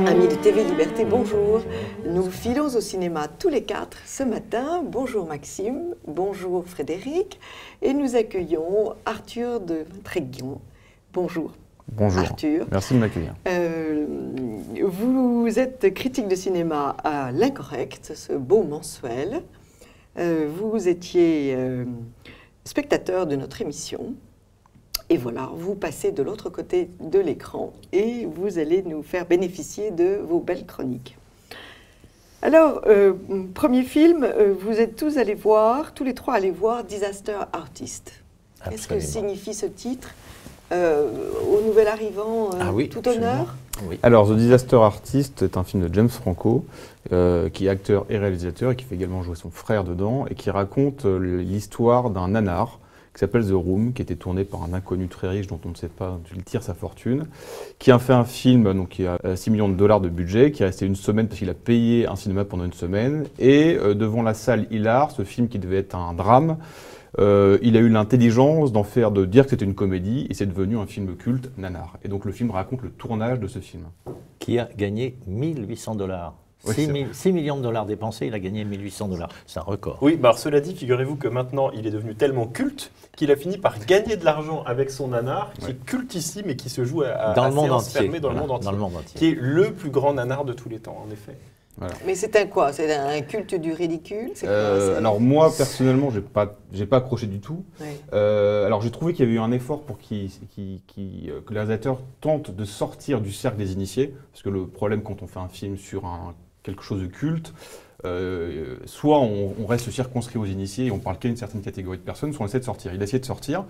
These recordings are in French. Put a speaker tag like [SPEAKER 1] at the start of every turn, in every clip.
[SPEAKER 1] Amis de TV Liberté, bonjour. Nous filons au cinéma tous les quatre ce matin. Bonjour Maxime, bonjour Frédéric. Et nous accueillons Arthur de Tréguion. Bonjour.
[SPEAKER 2] Bonjour.
[SPEAKER 1] Arthur.
[SPEAKER 2] Merci de m'accueillir.
[SPEAKER 1] Vous êtes critique de cinéma à L'Incorrect, ce beau mensuel. Vous étiez spectateur de notre émission. Et voilà, vous passez de l'autre côté de l'écran et vous allez nous faire bénéficier de vos belles chroniques. Alors, premier film, vous êtes tous les trois allés voir Disaster Artist. Qu'est-ce que signifie ce titre au nouvel arrivant,
[SPEAKER 3] oui,
[SPEAKER 1] tout honneur?
[SPEAKER 3] Oui.
[SPEAKER 2] Alors, The Disaster Artist est un film de James Franco, qui est acteur et réalisateur et qui fait également jouer son frère dedans et qui raconte l'histoire d'un nanar qui s'appelle The Room, qui a été tourné par un inconnu très riche dont on ne sait pas, il tire sa fortune, qui a fait un film donc, qui a 6 millions de dollars de budget, qui est resté une semaine parce qu'il a payé un cinéma pendant une semaine, et devant la salle Hilar, ce film qui devait être un drame, il a eu l'intelligence de dire que c'était une comédie, et c'est devenu un film culte, nanar. Et donc le film raconte le tournage de ce film.
[SPEAKER 3] Qui a gagné 1800 dollars. 6 millions de dollars dépensés, il a gagné 1800 dollars. C'est un record.
[SPEAKER 4] Oui, bah alors cela dit, figurez-vous que maintenant, il est devenu tellement culte qu'il a fini par gagner de l'argent avec son nanar, qui est cultissime et qui se joue
[SPEAKER 3] dans le monde entier.
[SPEAKER 4] Dans le monde entier. Qui est le plus grand nanar de tous les temps, en effet.
[SPEAKER 1] Voilà. Mais c'est un quoi? C'est un culte du ridicule?
[SPEAKER 2] Alors moi, personnellement, j'ai pas accroché du tout.
[SPEAKER 1] Oui.
[SPEAKER 2] Alors j'ai trouvé qu'il y avait eu un effort pour que les réalisateurs tentent de sortir du cercle des initiés, parce que le problème quand on fait un film sur quelque chose de culte, soit on reste circonscrit aux initiés et on parle qu'à une certaine catégorie de personnes, soit on essaie de sortir. Il a essayé de sortir,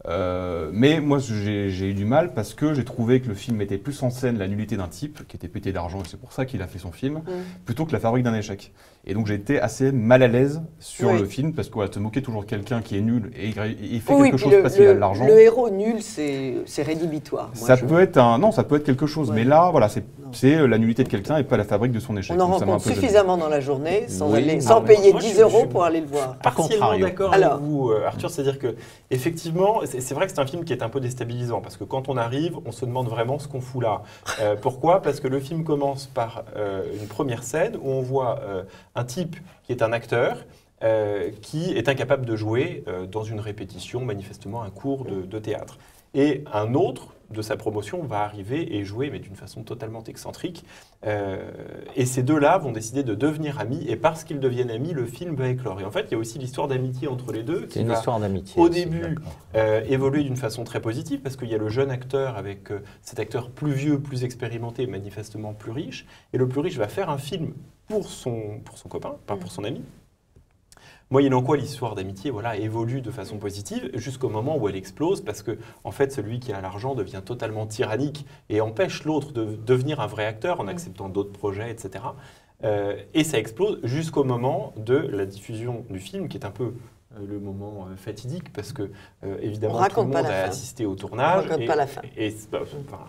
[SPEAKER 2] mais moi j'ai eu du mal parce que j'ai trouvé que le film mettait plus en scène la nullité d'un type qui était pété d'argent, et c'est pour ça qu'il a fait son film, plutôt que la fabrique d'un échec. Et donc j'ai été assez mal à l'aise sur le film, parce que te moquer toujours de quelqu'un qui est nul et il fait quelque chose parce qu'il a de l'argent.
[SPEAKER 1] Le héros nul, c'est rédhibitoire.
[SPEAKER 2] Ça peut être quelque chose, mais là, voilà, c'est la nullité de quelqu'un et pas la fabrique de son échec.
[SPEAKER 1] On en rencontre suffisamment dans la journée sans payer 10 € pour aller le voir.
[SPEAKER 4] Partiellement d'accord avec vous, Arthur, c'est-à-dire que effectivement, c'est vrai que c'est un film qui est un peu déstabilisant, parce que quand on arrive, on se demande vraiment ce qu'on fout là. Pourquoi? Parce que le film commence par une première scène où on voit un type qui est un acteur, qui est incapable de jouer dans une répétition, manifestement un cours de théâtre. Et un autre de sa promotion va arriver et jouer, mais d'une façon totalement excentrique. Et ces deux-là vont décider de devenir amis, et parce qu'ils deviennent amis, le film va éclore. Et en fait, il y a aussi l'histoire d'amitié entre les deux, qui va, au début, évoluer d'une façon très positive, parce qu'il y a le jeune acteur avec cet acteur plus vieux, plus expérimenté, manifestement plus riche, et le plus riche va faire un film pour son copain, pas pour son ami. Moyennant quoi l'histoire d'amitié évolue de façon positive jusqu'au moment où elle explose, parce que en fait, celui qui a l'argent devient totalement tyrannique et empêche l'autre de devenir un vrai acteur en acceptant d'autres projets, etc. Et ça explose jusqu'au moment de la diffusion du film, qui est un peu le moment fatidique, parce que évidemment tout le monde a assisté au tournage.
[SPEAKER 1] On raconte pas la fin.
[SPEAKER 4] Et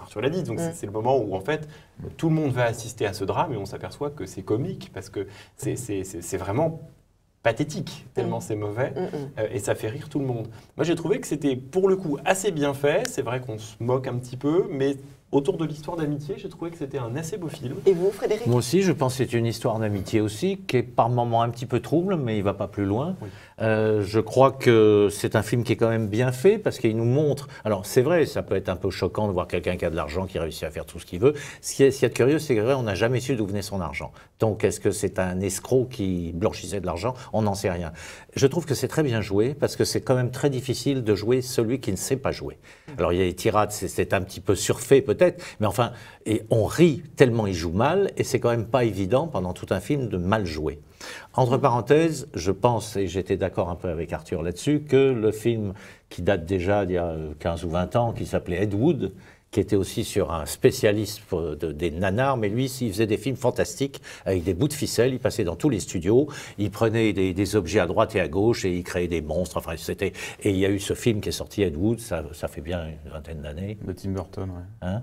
[SPEAKER 4] Arthur l'a dit, donc c'est le moment où en fait tout le monde va assister à ce drame et on s'aperçoit que c'est comique, parce que c'est vraiment pathétique, tellement c'est mauvais, et ça fait rire tout le monde. Moi, j'ai trouvé que c'était, pour le coup, assez bien fait. C'est vrai qu'on se moque un petit peu, mais autour de l'histoire d'amitié, j'ai trouvé que c'était un assez beau film.
[SPEAKER 1] Et vous, Frédéric?
[SPEAKER 3] Moi aussi, je pense que c'est une histoire d'amitié aussi, qui est par moments un petit peu trouble, mais il ne va pas plus loin. Oui. Je crois que c'est un film qui est quand même bien fait, parce qu'il nous montre... Alors, c'est vrai, ça peut être un peu choquant de voir quelqu'un qui a de l'argent, qui réussit à faire tout ce qu'il veut. Ce qui est curieux, c'est qu'on n'a jamais su d'où venait son argent. Donc, est-ce que c'est un escroc qui blanchissait de l'argent? On n'en sait rien. Je trouve que c'est très bien joué, parce que c'est quand même très difficile de jouer celui qui ne sait pas jouer. Alors, il y a les tirades, c'est un petit peu surfait peut-être, mais enfin, et on rit tellement il joue mal, et c'est quand même pas évident pendant tout un film de mal jouer. Entre parenthèses, je pense, et j'étais d'accord un peu avec Arthur là-dessus, que le film qui date déjà d'il y a 15 ou 20 ans, qui s'appelait Ed Wood, qui était aussi sur un spécialiste des nanars, mais lui, il faisait des films fantastiques avec des bouts de ficelle, il passait dans tous les studios, il prenait des objets à droite et à gauche et il créait des monstres, enfin c'était... Et il y a eu ce film qui est sorti, Ed Wood, ça fait bien une vingtaine d'années.
[SPEAKER 2] De Tim Burton, oui.
[SPEAKER 3] Hein,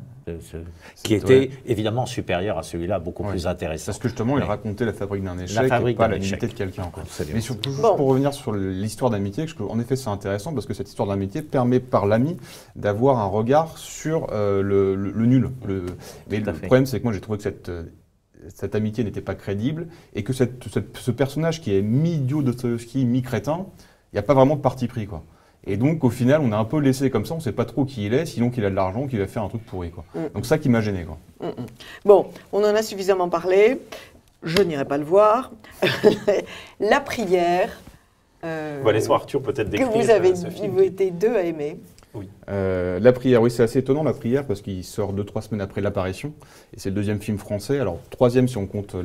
[SPEAKER 3] qui était évidemment supérieur à celui-là, beaucoup plus intéressant.
[SPEAKER 2] Parce que justement, il racontait la fabrique d'un échec et pas la nullité de quelqu'un. Mais surtout, pour revenir sur l'histoire d'amitié, en effet c'est intéressant parce que cette histoire d'amitié permet par l'ami d'avoir un regard sur le nul. Mais
[SPEAKER 3] Tout à
[SPEAKER 2] le
[SPEAKER 3] fait.
[SPEAKER 2] problème, c'est que moi, j'ai trouvé que cette amitié n'était pas crédible et que ce personnage qui est mi-idiot Dostoïevski, mi-crétin, il n'y a pas vraiment de parti pris, quoi. Et donc, au final, on a un peu laissé comme ça, on ne sait pas trop qui il est, sinon qu'il a de l'argent, qu'il va faire un truc pourri, quoi. Donc, ça qui m'a gêné, quoi.
[SPEAKER 1] Bon, on en a suffisamment parlé. Je n'irai pas le voir. La prière.
[SPEAKER 4] On va laisser Arthur peut-être
[SPEAKER 1] Que
[SPEAKER 4] décrire
[SPEAKER 1] vous avez
[SPEAKER 4] ce film.
[SPEAKER 1] vous été deux à aimer.
[SPEAKER 2] La prière, oui, c'est assez étonnant, La prière, parce qu'il sort 2-3 semaines après l'apparition. Et c'est le deuxième film français. Alors, troisième si on compte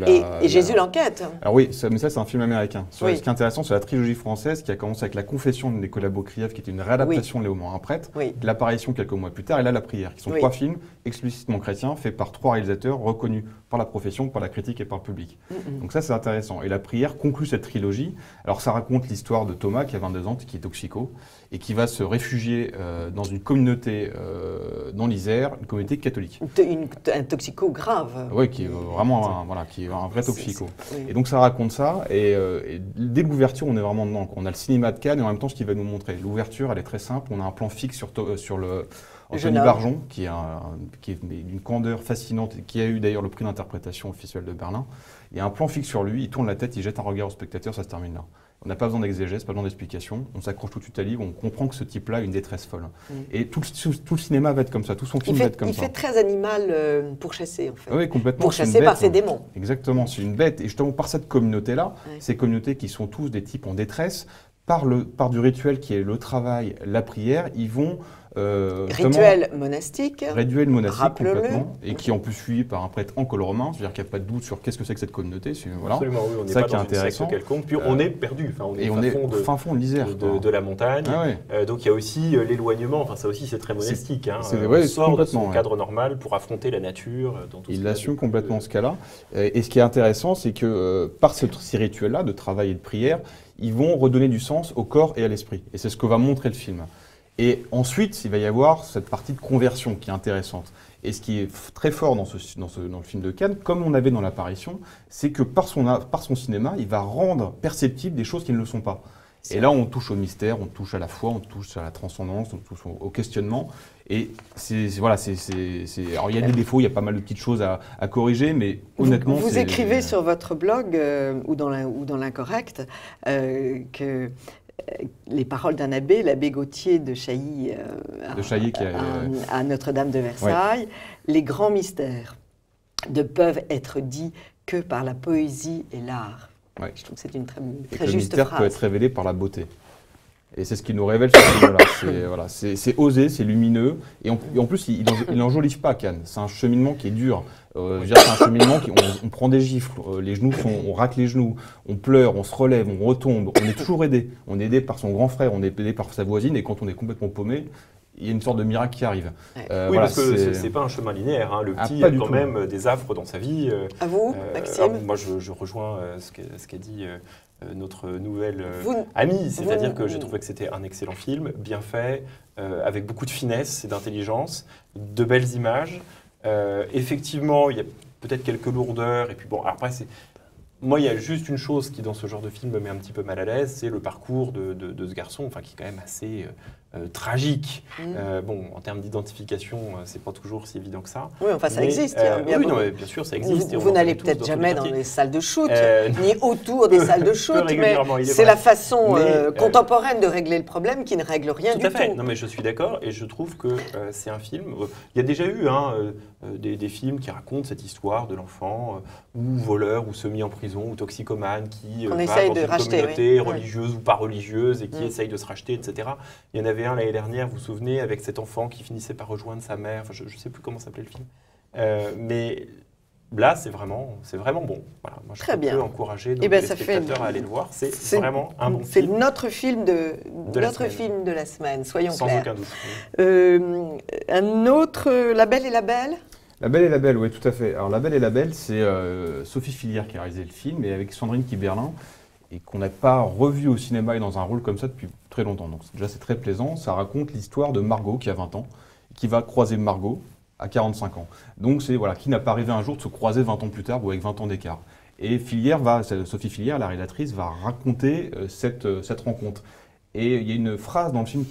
[SPEAKER 1] Et Jésus l'enquête.
[SPEAKER 2] Alors oui, mais ça c'est un film américain.
[SPEAKER 1] Oui.
[SPEAKER 2] Ce qui est intéressant, c'est la trilogie française qui a commencé avec La Confession de Nicolas Beaucrieff, qui était une réadaptation de Léomant, un prêtre,
[SPEAKER 1] Oui.
[SPEAKER 2] L'Apparition quelques mois plus tard, et là La prière, qui sont
[SPEAKER 1] Oui.
[SPEAKER 2] 3 films explicitement chrétiens, faits par 3 réalisateurs reconnus par la profession, par la critique et par le public. Donc ça c'est intéressant. Et La prière conclut cette trilogie. Alors ça raconte l'histoire de Thomas, qui a 22 ans, qui est toxico, et qui va se réfugier dans une communauté dans l'Isère, une communauté catholique.
[SPEAKER 1] Un toxico grave.
[SPEAKER 2] Oui, qui est vraiment qui est un vrai toxico.
[SPEAKER 1] Oui.
[SPEAKER 2] Et donc ça raconte ça, et dès l'ouverture, on est vraiment dedans, quoi. On a le cinéma de Cannes, et en même temps, ce qu'il va nous montrer. L'ouverture, elle est très simple, on a un plan fixe sur le
[SPEAKER 1] jeune
[SPEAKER 2] Anthony
[SPEAKER 1] homme.
[SPEAKER 2] Barjon, qui est d'une candeur fascinante, qui a eu d'ailleurs le prix d'interprétation officielle de Berlin. Il y a un plan fixe sur lui, il tourne la tête, il jette un regard au spectateur, ça se termine là. On n'a pas besoin d'exégèse, pas besoin d'explication, on s'accroche tout de suite à livre, on comprend que ce type-là a une détresse folle. Et tout le cinéma va être comme ça, tout son film va être comme ça.
[SPEAKER 1] Il fait très animal pourchassé, en fait.
[SPEAKER 2] Oui, complètement.
[SPEAKER 1] Pourchassé
[SPEAKER 2] c'est une
[SPEAKER 1] par
[SPEAKER 2] bête,
[SPEAKER 1] ses démons.
[SPEAKER 2] Exactement, c'est une bête. Et justement, par cette communauté-là,
[SPEAKER 1] Ouais.
[SPEAKER 2] ces communautés qui sont tous des types en détresse, par du rituel qui est le travail, la prière, ils vont justement,
[SPEAKER 1] Rituel monastique.
[SPEAKER 2] rituel monastique
[SPEAKER 1] rappelons-le.
[SPEAKER 2] complètement, et qui est en plus suivi par un prêtre ancolo-romain, c'est-à-dire qu'il n'y a pas de doute sur qu'est-ce que c'est que cette communauté. Voilà.
[SPEAKER 4] Absolument, oui, on n'est
[SPEAKER 2] Ça
[SPEAKER 4] pas
[SPEAKER 2] qui est
[SPEAKER 4] dans une secte
[SPEAKER 2] intéressant.
[SPEAKER 4] quelconque, puis on est perdu. Enfin, on est
[SPEAKER 2] Et
[SPEAKER 4] au
[SPEAKER 2] on est
[SPEAKER 4] fin
[SPEAKER 2] fin fond de l'Isère.
[SPEAKER 4] de la montagne.
[SPEAKER 2] Ah ouais.
[SPEAKER 4] Donc il y a aussi l'éloignement, enfin ça aussi c'est très monastique.
[SPEAKER 2] ouais,
[SPEAKER 4] on sort de
[SPEAKER 2] complètement,
[SPEAKER 4] son
[SPEAKER 2] ouais.
[SPEAKER 4] cadre normal pour affronter la nature. Dans tout ce
[SPEAKER 2] Il
[SPEAKER 4] qu'il y a
[SPEAKER 2] assume
[SPEAKER 4] de-
[SPEAKER 2] complètement ce cas-là. Et ce qui est intéressant, c'est que par ces rituels-là de travail et de prière, ils vont redonner du sens au corps et à l'esprit. Et c'est ce que va montrer le film. Et ensuite, il va y avoir cette partie de conversion qui est intéressante. Et ce qui est très fort dans le film de Cannes, comme on avait dans l'apparition, c'est que par son cinéma, il va rendre perceptibles des choses qui ne le sont pas. Et là, on touche au mystère, on touche à la foi, on touche à la transcendance, on touche au questionnement. Et alors il y a des défauts, il y a pas mal de petites choses à corriger, mais honnêtement,
[SPEAKER 1] Vous écrivez sur votre blog ou dans l'Incorrect que les paroles d'un abbé, l'abbé Gauthier de Chailly, à Notre-Dame de Versailles, les grands mystères ne peuvent être dits que par la poésie et l'art.
[SPEAKER 2] Ouais.
[SPEAKER 1] Je trouve que c'est une très
[SPEAKER 2] Et que
[SPEAKER 1] juste
[SPEAKER 2] le mystère
[SPEAKER 1] phrase.
[SPEAKER 2] peut être révélé par la beauté. Et c'est ce qu'il nous révèle ce film-là. C'est osé, c'est lumineux. Et en plus, il n'enjolive pas Cannes. C'est un cheminement qui est dur. C'est un cheminement on prend des gifles, on racle les genoux, on pleure, on se relève, on retombe. On est toujours aidé. On est aidé par son grand frère, on est aidé par sa voisine. Et quand on est complètement paumé, il y a une sorte de miracle qui arrive.
[SPEAKER 4] Oui, parce que c'est pas un chemin linéaire. Hein. Le petit
[SPEAKER 2] pas
[SPEAKER 4] a
[SPEAKER 2] du
[SPEAKER 4] quand
[SPEAKER 2] tout.
[SPEAKER 4] même des affres dans sa vie.
[SPEAKER 1] À vous, Maxime
[SPEAKER 4] Moi, je rejoins ce qu'a dit notre nouvelle
[SPEAKER 1] Vous-
[SPEAKER 4] amie. C'est-à-dire
[SPEAKER 1] vous-
[SPEAKER 4] que j'ai trouvé que c'était un excellent film, bien fait, avec beaucoup de finesse et d'intelligence, de belles images. Effectivement, il y a peut-être quelques lourdeurs. Et puis bon, après, moi, il y a juste une chose qui, dans ce genre de film, me met un petit peu mal à l'aise, c'est le parcours de ce garçon, enfin, qui est quand même assez tragique. Bon, en termes d'identification, c'est pas toujours si évident que ça.
[SPEAKER 1] Oui, enfin, ça
[SPEAKER 4] Mais,
[SPEAKER 1] existe.
[SPEAKER 4] oui, non, mais bien sûr, ça existe. et on
[SPEAKER 1] Vous
[SPEAKER 4] en
[SPEAKER 1] n'allez
[SPEAKER 4] connaît tous
[SPEAKER 1] peut-être
[SPEAKER 4] dans
[SPEAKER 1] jamais
[SPEAKER 4] tous
[SPEAKER 1] dans
[SPEAKER 4] les
[SPEAKER 1] les salles de shoot,
[SPEAKER 4] Euh,
[SPEAKER 1] ni autour des salles de shoot, mais
[SPEAKER 4] régulièrement, il est
[SPEAKER 1] c'est
[SPEAKER 4] vrai.
[SPEAKER 1] la façon
[SPEAKER 4] Mais,
[SPEAKER 1] contemporaine de régler le problème qui ne règle rien
[SPEAKER 4] Tout
[SPEAKER 1] du
[SPEAKER 4] à fait.
[SPEAKER 1] tout.
[SPEAKER 4] Non, mais je suis d'accord et je trouve que c'est un film. Il y a déjà eu des films qui racontent cette histoire de l'enfant ou voleur ou semi en prison ou toxicomane qui
[SPEAKER 1] Qu'on
[SPEAKER 4] va
[SPEAKER 1] essaye
[SPEAKER 4] dans
[SPEAKER 1] de
[SPEAKER 4] une
[SPEAKER 1] racheter,
[SPEAKER 4] communauté
[SPEAKER 1] oui.
[SPEAKER 4] religieuse ou pas religieuse et qui essaye de se racheter, etc. Il y en avait un l'année dernière, vous vous souvenez, avec cet enfant qui finissait par rejoindre sa mère. Enfin, je ne sais plus comment s'appelait le film. Mais là, c'est vraiment bon. Voilà. Moi, je
[SPEAKER 1] Très
[SPEAKER 4] peux
[SPEAKER 1] bien.
[SPEAKER 4] que encourager
[SPEAKER 1] Eh ben,
[SPEAKER 4] les
[SPEAKER 1] ça fait
[SPEAKER 4] spectateurs à aller le voir. C'est vraiment un bon
[SPEAKER 1] C'est
[SPEAKER 4] film.
[SPEAKER 1] notre film
[SPEAKER 4] De la semaine.
[SPEAKER 1] film de la semaine, soyons
[SPEAKER 4] Sans
[SPEAKER 1] clairs.
[SPEAKER 4] aucun doute.
[SPEAKER 1] Un autre, La Belle et la Belle.
[SPEAKER 2] La Belle et la Belle, oui, tout à fait. Alors, La Belle et la Belle, c'est Sophie Fillière qui a réalisé le film, et avec Sandrine Kiberlin, et qu'on n'a pas revu au cinéma et dans un rôle comme ça depuis très longtemps. Donc déjà, c'est très plaisant. Ça raconte l'histoire de Margot, qui a 20 ans, qui va croiser Margot à 45 ans. Donc, c'est qui n'a pas rêvé un jour de se croiser 20 ans plus tard, ou avec 20 ans d'écart. Et Sophie Fillière, la réalisatrice, va raconter cette rencontre. Et il y a une phrase dans le film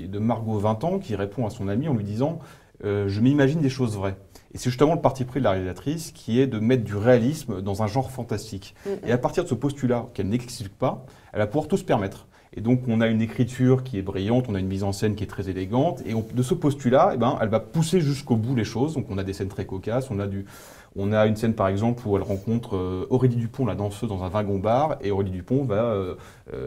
[SPEAKER 2] de Margot 20 ans qui répond à son ami en lui disant je m'imagine des choses vraies. Et c'est justement le parti pris de la réalisatrice qui est de mettre du réalisme dans un genre fantastique. Et à partir de ce postulat qu'elle n'explique pas, elle va pouvoir tout se permettre. Et donc on a une écriture qui est brillante, on a une mise en scène qui est très élégante, et de ce postulat, elle va pousser jusqu'au bout les choses. Donc on a des scènes très cocasses, on a une scène par exemple où elle rencontre Aurélie Dupont, la danseuse, dans un wagon-bar, et Aurélie Dupont va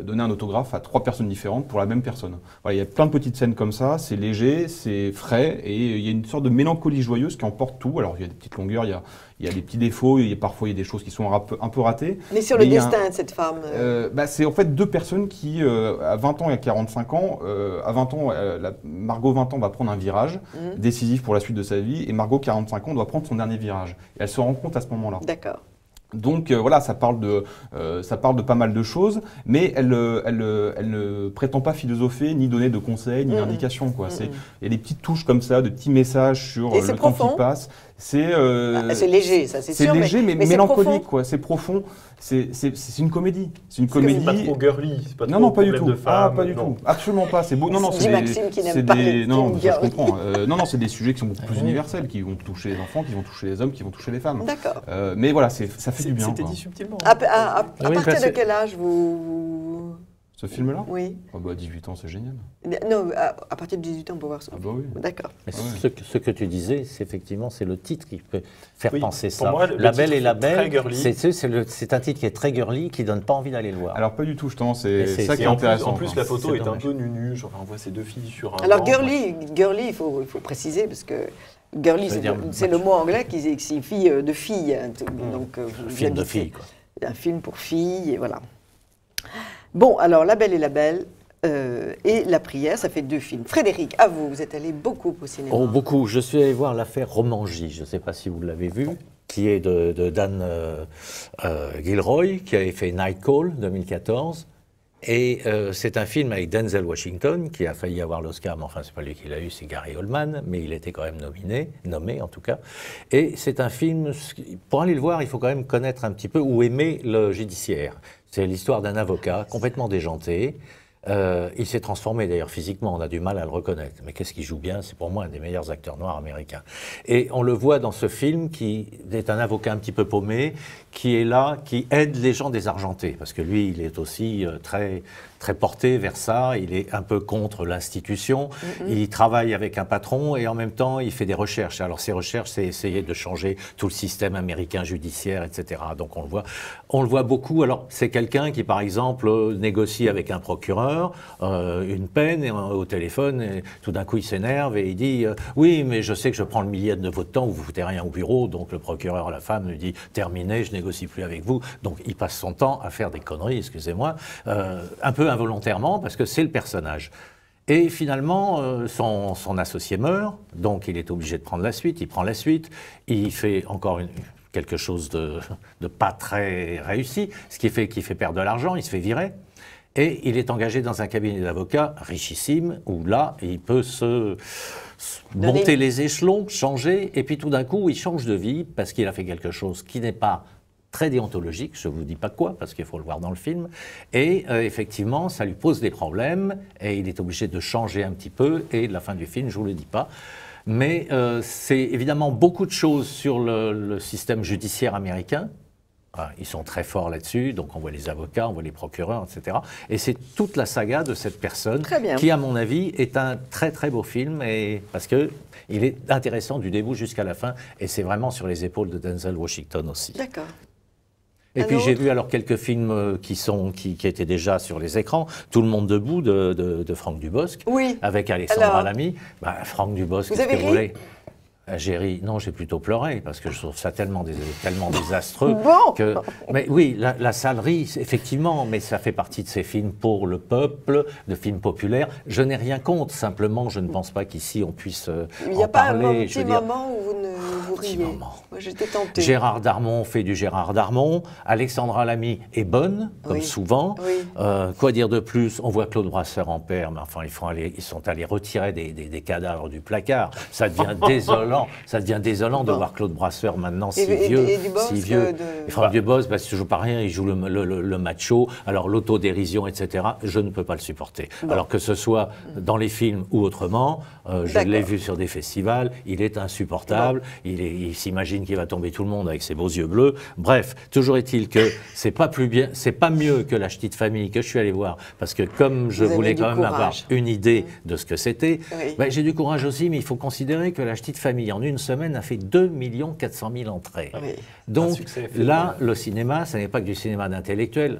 [SPEAKER 2] donner un autographe à 3 personnes différentes pour la même personne. Voilà, il y a plein de petites scènes comme ça, c'est léger, c'est frais, et il y a une sorte de mélancolie joyeuse qui emporte tout. Alors il y a des petites longueurs, il y a des petits défauts, parfois il y a des choses qui sont un peu ratées.
[SPEAKER 1] Mais sur le destin de cette femme
[SPEAKER 2] c'est en fait 2 personnes qui, à 20 ans et à 45 ans, à 20 ans, Margot 20 ans va prendre un virage décisif pour la suite de sa vie, et Margot 45 ans doit prendre son dernier virage. Et elle se rend compte à ce moment-là.
[SPEAKER 1] D'accord.
[SPEAKER 2] Donc voilà, ça parle de pas mal de choses, mais elle ne prétend pas philosopher, ni donner de conseils, ni d'indications. Il y a des petites touches comme ça, de petits messages sur le temps qui passe.
[SPEAKER 1] C'est léger, ça c'est sûr.
[SPEAKER 2] C'est léger, mais mélancolique, c'est profond. C'est une comédie. C'est une comédie.
[SPEAKER 4] C'est pas trop girly, c'est pas trop
[SPEAKER 2] non, pas du tout.
[SPEAKER 4] de femme,
[SPEAKER 2] pas du tout. Absolument pas. C'est beau. Non,
[SPEAKER 1] c'est Maxime qui n'aime pas les films
[SPEAKER 2] je comprends. Non, c'est des sujets qui sont beaucoup plus universels, qui vont toucher les enfants, qui vont toucher les hommes, qui vont toucher les femmes.
[SPEAKER 1] D'accord.
[SPEAKER 2] Mais voilà, ça fait du bien.
[SPEAKER 4] C'était dit subtilement.
[SPEAKER 1] À partir de quel âge vous...
[SPEAKER 2] Ce film-là ?
[SPEAKER 1] Oui.
[SPEAKER 2] 18 ans, c'est génial.
[SPEAKER 1] Non, à partir de 18 ans, on peut voir ça.
[SPEAKER 2] Ah bah oui.
[SPEAKER 1] D'accord.
[SPEAKER 3] Mais ce que tu disais, c'est effectivement, c'est le titre qui peut faire penser ça.
[SPEAKER 4] Moi,
[SPEAKER 3] La Belle et la Belle,
[SPEAKER 4] c'est
[SPEAKER 3] c'est un titre qui est très girly, qui donne pas envie d'aller le voir.
[SPEAKER 2] Alors pas du tout, justement, c'est ça qui est
[SPEAKER 4] en
[SPEAKER 2] intéressant.
[SPEAKER 4] En plus, la photo est un peu nunu, genre on voit ces 2 filles sur un
[SPEAKER 1] Alors
[SPEAKER 4] banc,
[SPEAKER 1] girly, il faut préciser, parce que girly, c'est le mot anglais qui signifie de fille. Donc,
[SPEAKER 3] un film de filles, quoi.
[SPEAKER 1] Un film pour filles, et voilà. Bon, alors La Belle et la Belle et La Prière, ça fait 2 films. Frédéric, à vous êtes allé beaucoup au cinéma.
[SPEAKER 3] Oh, beaucoup. Je suis allé voir l'affaire Romanji, je ne sais pas si vous l'avez vu, qui est de Dan Gilroy, qui avait fait Night Call 2014. Et c'est un film avec Denzel Washington, qui a failli avoir l'Oscar, mais enfin, c'est pas lui qui l'a eu, c'est Gary Oldman, mais il était quand même nommé en tout cas. Et c'est un film, pour aller le voir, il faut quand même connaître un petit peu ou aimer le judiciaire. C'est l'histoire d'un avocat complètement déjanté. Il s'est transformé d'ailleurs physiquement, on a du mal à le reconnaître. Mais qu'est-ce qu'il joue bien? C'est pour moi un des meilleurs acteurs noirs américains. Et on le voit dans ce film qui est un avocat un petit peu paumé, qui est là, qui aide les gens désargentés. Parce que lui, il est aussi très porté vers ça, il est un peu contre l'institution, il travaille avec un patron et en même temps il fait des recherches. Alors ces recherches, c'est essayer de changer tout le système américain judiciaire, etc. Donc on le voit beaucoup. Alors c'est quelqu'un qui par exemple négocie avec un procureur une peine au téléphone et tout d'un coup il s'énerve et il dit oui mais je sais que je prends le millier de votre temps, vous ne foutez rien au bureau. Donc le procureur, la femme lui dit terminé, je négocie plus avec vous. Donc il passe son temps à faire des conneries, excusez-moi, un peu involontairement parce que c'est le personnage. Et finalement, son associé meurt, donc il est obligé de prendre la suite, il prend la suite, il fait encore quelque chose de pas très réussi, ce qui fait qu'il fait perdre de l'argent, il se fait virer, et il est engagé dans un cabinet d'avocats richissime, où là, il peut se monter les échelons, changer, et puis tout d'un coup, il change de vie parce qu'il a fait quelque chose qui n'est pas très déontologique, je ne vous dis pas quoi, parce qu'il faut le voir dans le film, et effectivement, ça lui pose des problèmes, et il est obligé de changer un petit peu, et la fin du film, je ne vous le dis pas. Mais c'est évidemment beaucoup de choses sur le système judiciaire américain. Ils sont très forts là-dessus, donc on voit les avocats, on voit les procureurs, etc. Et c'est toute la saga de cette personne qui, à mon avis, est un très très beau film, parce qu'il est intéressant du début jusqu'à la fin, et c'est vraiment sur les épaules de Denzel Washington aussi.
[SPEAKER 1] D'accord.
[SPEAKER 3] Et puis j'ai vu alors quelques films qui étaient déjà sur les écrans. Tout le monde debout de Franck Dubosc, avec Alexandra Lamy. Franck Dubosc, qu'est-ce que vous voulez ? J'ai ri, non, j'ai plutôt pleuré parce que je trouve ça tellement désastreux que. Mais oui, la salle rit, effectivement, mais ça fait partie de ces films pour le peuple, de films populaires. Je n'ai rien contre, simplement, je ne pense pas qu'ici on puisse en parler.
[SPEAKER 1] Il n'y a pas un petit moment où vous
[SPEAKER 3] petit
[SPEAKER 1] riez.
[SPEAKER 3] moment.
[SPEAKER 1] Moi, j'étais tentée.
[SPEAKER 3] Gérard Darmon fait du Gérard Darmon. Alexandra Lamy est bonne, comme
[SPEAKER 1] Oui.
[SPEAKER 3] souvent.
[SPEAKER 1] Oui.
[SPEAKER 3] Quoi dire de plus? On voit Claude Brasseur en père, mais enfin, ils sont allés retirer des cadavres du placard. Ça devient désolant. Ça devient désolant de
[SPEAKER 1] Bon.
[SPEAKER 3] voir Claude Brasseur maintenant si
[SPEAKER 1] Et
[SPEAKER 3] vieux.
[SPEAKER 1] Dubosc,
[SPEAKER 3] si vieux.
[SPEAKER 1] de-
[SPEAKER 3] Et Franck Dubosc, bah, c'est toujours pas rien. Il joue le macho. Alors, l'autodérision, etc., je ne peux pas le supporter. Alors que ce soit dans les films ou autrement, je l'ai
[SPEAKER 1] D'accord.
[SPEAKER 3] vu sur des festivals, il est insupportable, il s'imagine qu'il va tomber tout le monde avec ses beaux yeux bleus. Bref, toujours est-il que c'est pas plus bien, c'est pas mieux que La Ch'tite Famille que je suis allé voir, parce que comme je
[SPEAKER 1] Vous avez
[SPEAKER 3] voulais
[SPEAKER 1] du
[SPEAKER 3] quand même avoir
[SPEAKER 1] courage.
[SPEAKER 3] une idée de ce que c'était,
[SPEAKER 1] Oui.
[SPEAKER 3] ben, j'ai du courage aussi, mais il faut considérer que La Ch'tite Famille, en une semaine, a fait 2 400 000 entrées.
[SPEAKER 1] Oui.
[SPEAKER 3] Donc
[SPEAKER 4] succès
[SPEAKER 3] là,
[SPEAKER 4] phénoménal.
[SPEAKER 3] le cinéma, ce n'est pas que du cinéma d'intellectuel,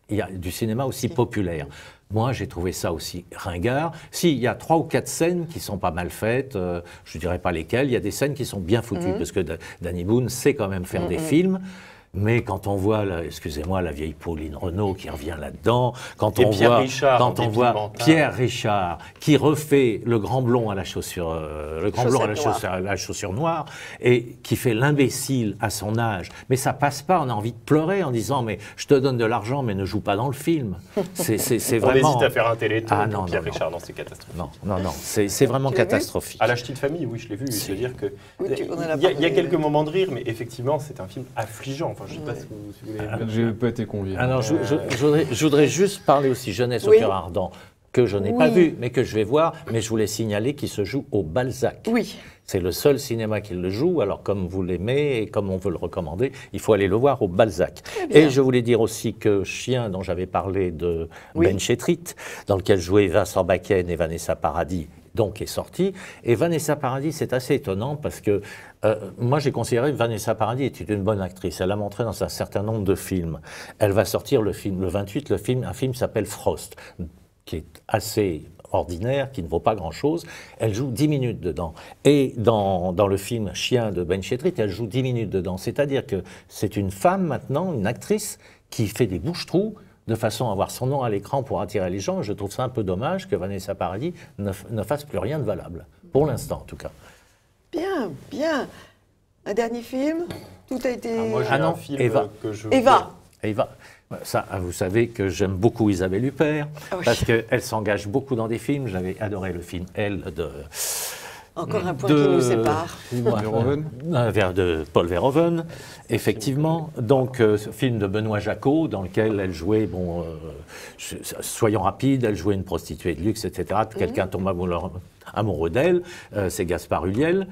[SPEAKER 3] il y a du cinéma aussi populaire. Moi, j'ai trouvé ça aussi ringard. Si, il y a 3 ou 4 scènes qui sont pas mal faites, je ne dirais pas lesquelles, il y a des scènes qui sont bien foutues, parce que Danny Boone sait quand même faire des films. Mais quand on voit, excusez-moi, la vieille Pauline Renaud qui revient là-dedans, quand
[SPEAKER 4] Et
[SPEAKER 3] on
[SPEAKER 4] Pierre
[SPEAKER 3] voit,
[SPEAKER 4] Richard en
[SPEAKER 3] quand on
[SPEAKER 4] dépit
[SPEAKER 3] voit
[SPEAKER 4] mental.
[SPEAKER 3] Pierre Richard qui refait le grand blond à la chaussure, le grand blond à la
[SPEAKER 1] Chaussette noire.
[SPEAKER 3] à la chaussure noire, et qui fait l'imbécile à son âge, mais ça passe pas. On a envie de pleurer en disant mais je te donne de l'argent, mais ne joue pas dans le film. C'est
[SPEAKER 4] On
[SPEAKER 3] vraiment.
[SPEAKER 4] hésite à faire un téléthon
[SPEAKER 3] Ah,
[SPEAKER 4] pour
[SPEAKER 3] non,
[SPEAKER 4] Pierre
[SPEAKER 3] non, non.
[SPEAKER 4] Richard, non, c'est catastrophique.
[SPEAKER 3] Non, c'est vraiment
[SPEAKER 1] Tu l'as vu
[SPEAKER 3] catastrophique.
[SPEAKER 4] À La Ch'tite Famille, oui, je l'ai vu. C'est-à-dire que
[SPEAKER 1] Oui, on en a
[SPEAKER 4] il y a
[SPEAKER 1] parlé.
[SPEAKER 4] quelques moments de rire, mais effectivement, c'est un film affligeant. Enfin, je ne sais pas si vous l'avez vu.
[SPEAKER 2] J'ai pas été convié.
[SPEAKER 3] Alors, je voudrais juste parler aussi Jeunesse
[SPEAKER 1] Oui.
[SPEAKER 3] au cœur ardent, que je n'ai pas
[SPEAKER 1] Oui.
[SPEAKER 3] vu, mais que je vais voir, mais je voulais signaler qu'il se joue au Balzac.
[SPEAKER 1] Oui.
[SPEAKER 3] C'est le seul cinéma qui le joue, alors comme vous l'aimez et comme on veut le recommander, il faut aller le voir au Balzac.
[SPEAKER 1] bien.
[SPEAKER 3] Et je voulais dire aussi que Chien, dont j'avais parlé de
[SPEAKER 1] Oui.
[SPEAKER 3] Ben Chetrit, dans lequel jouaient Vincent Bakken et Vanessa Paradis, donc est sorti. Et Vanessa Paradis, c'est assez étonnant parce que moi j'ai considéré que Vanessa Paradis était une bonne actrice. Elle l'a montré dans un certain nombre de films. Elle va sortir le 28, un film qui s'appelle Frost, qui est assez ordinaire, qui ne vaut pas grand-chose. Elle joue 10 minutes dedans. Et dans le film Chien de Ben Chetrit, elle joue 10 minutes dedans. C'est-à-dire que c'est une femme maintenant, une actrice, qui fait des bouches-trous de façon à avoir son nom à l'écran pour attirer les gens. Je trouve ça un peu dommage que Vanessa Paradis ne fasse plus rien de valable. Pour l'instant, en tout cas.
[SPEAKER 1] Bien, bien. Un dernier film? Tout a été...
[SPEAKER 4] Moi, j'ai
[SPEAKER 3] Ah non,
[SPEAKER 4] un film
[SPEAKER 3] Eva.
[SPEAKER 4] que je...
[SPEAKER 1] Eva.
[SPEAKER 3] Eva, ça, vous savez que j'aime beaucoup Isabelle Huppert,
[SPEAKER 1] Ah oui.
[SPEAKER 3] parce qu'elle s'engage beaucoup dans des films. J'avais adoré le film Elle de...
[SPEAKER 1] Encore un point qui nous sépare.
[SPEAKER 2] Verhoeven.
[SPEAKER 3] Un vers de Paul Verhoeven, effectivement. Donc, ce film de Benoît Jacot, dans lequel elle jouait, soyons rapides, elle jouait une prostituée de luxe, etc. Quelqu'un tombe amoureux d'elle, c'est Gaspard Ulliel.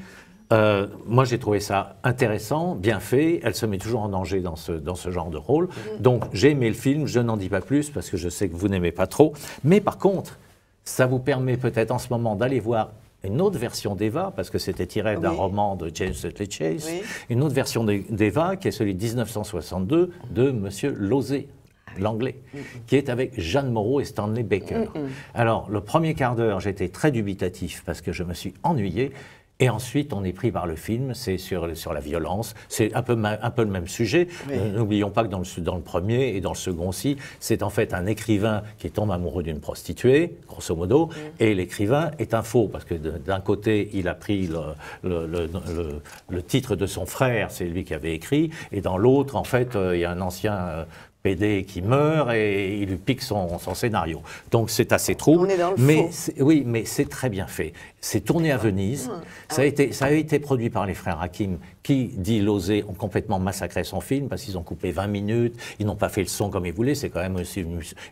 [SPEAKER 3] Moi, j'ai trouvé ça intéressant, bien fait. Elle se met toujours en danger dans ce genre de rôle. Donc, j'ai aimé le film. Je n'en dis pas plus parce que je sais que vous n'aimez pas trop. Mais par contre, ça vous permet peut-être en ce moment d'aller voir une autre version d'Eva, parce que c'était tiré d'un
[SPEAKER 1] Oui.
[SPEAKER 3] roman de James Dudley Chase,
[SPEAKER 1] Oui.
[SPEAKER 3] une autre version d'Eva, qui est celui de 1962, de Monsieur Lozé, l'anglais, qui est avec Jeanne Moreau et Stanley Baker. Alors, le premier quart d'heure, j'étais très dubitatif, parce que je me suis ennuyé, et ensuite, on est pris par le film, c'est sur la violence, c'est un peu le même sujet.
[SPEAKER 1] Oui.
[SPEAKER 3] N'oublions pas que dans le premier et dans le second aussi, c'est en fait un écrivain qui tombe amoureux d'une prostituée, grosso modo, et l'écrivain est un faux, parce que d'un côté, il a pris le titre de son frère, c'est lui qui avait écrit, et dans l'autre, en fait, il y a un ancien PD qui meurt et il lui pique son scénario. Donc c'est assez trouble.
[SPEAKER 1] On est dans le
[SPEAKER 3] mais
[SPEAKER 1] faux.
[SPEAKER 3] oui, mais c'est très bien fait. C'est tourné à Venise. Ça a été produit par les frères Hakim qui, dit Lozé, ont complètement massacré son film parce qu'ils ont coupé 20 minutes, ils n'ont pas fait le son comme ils voulaient. C'est quand même aussi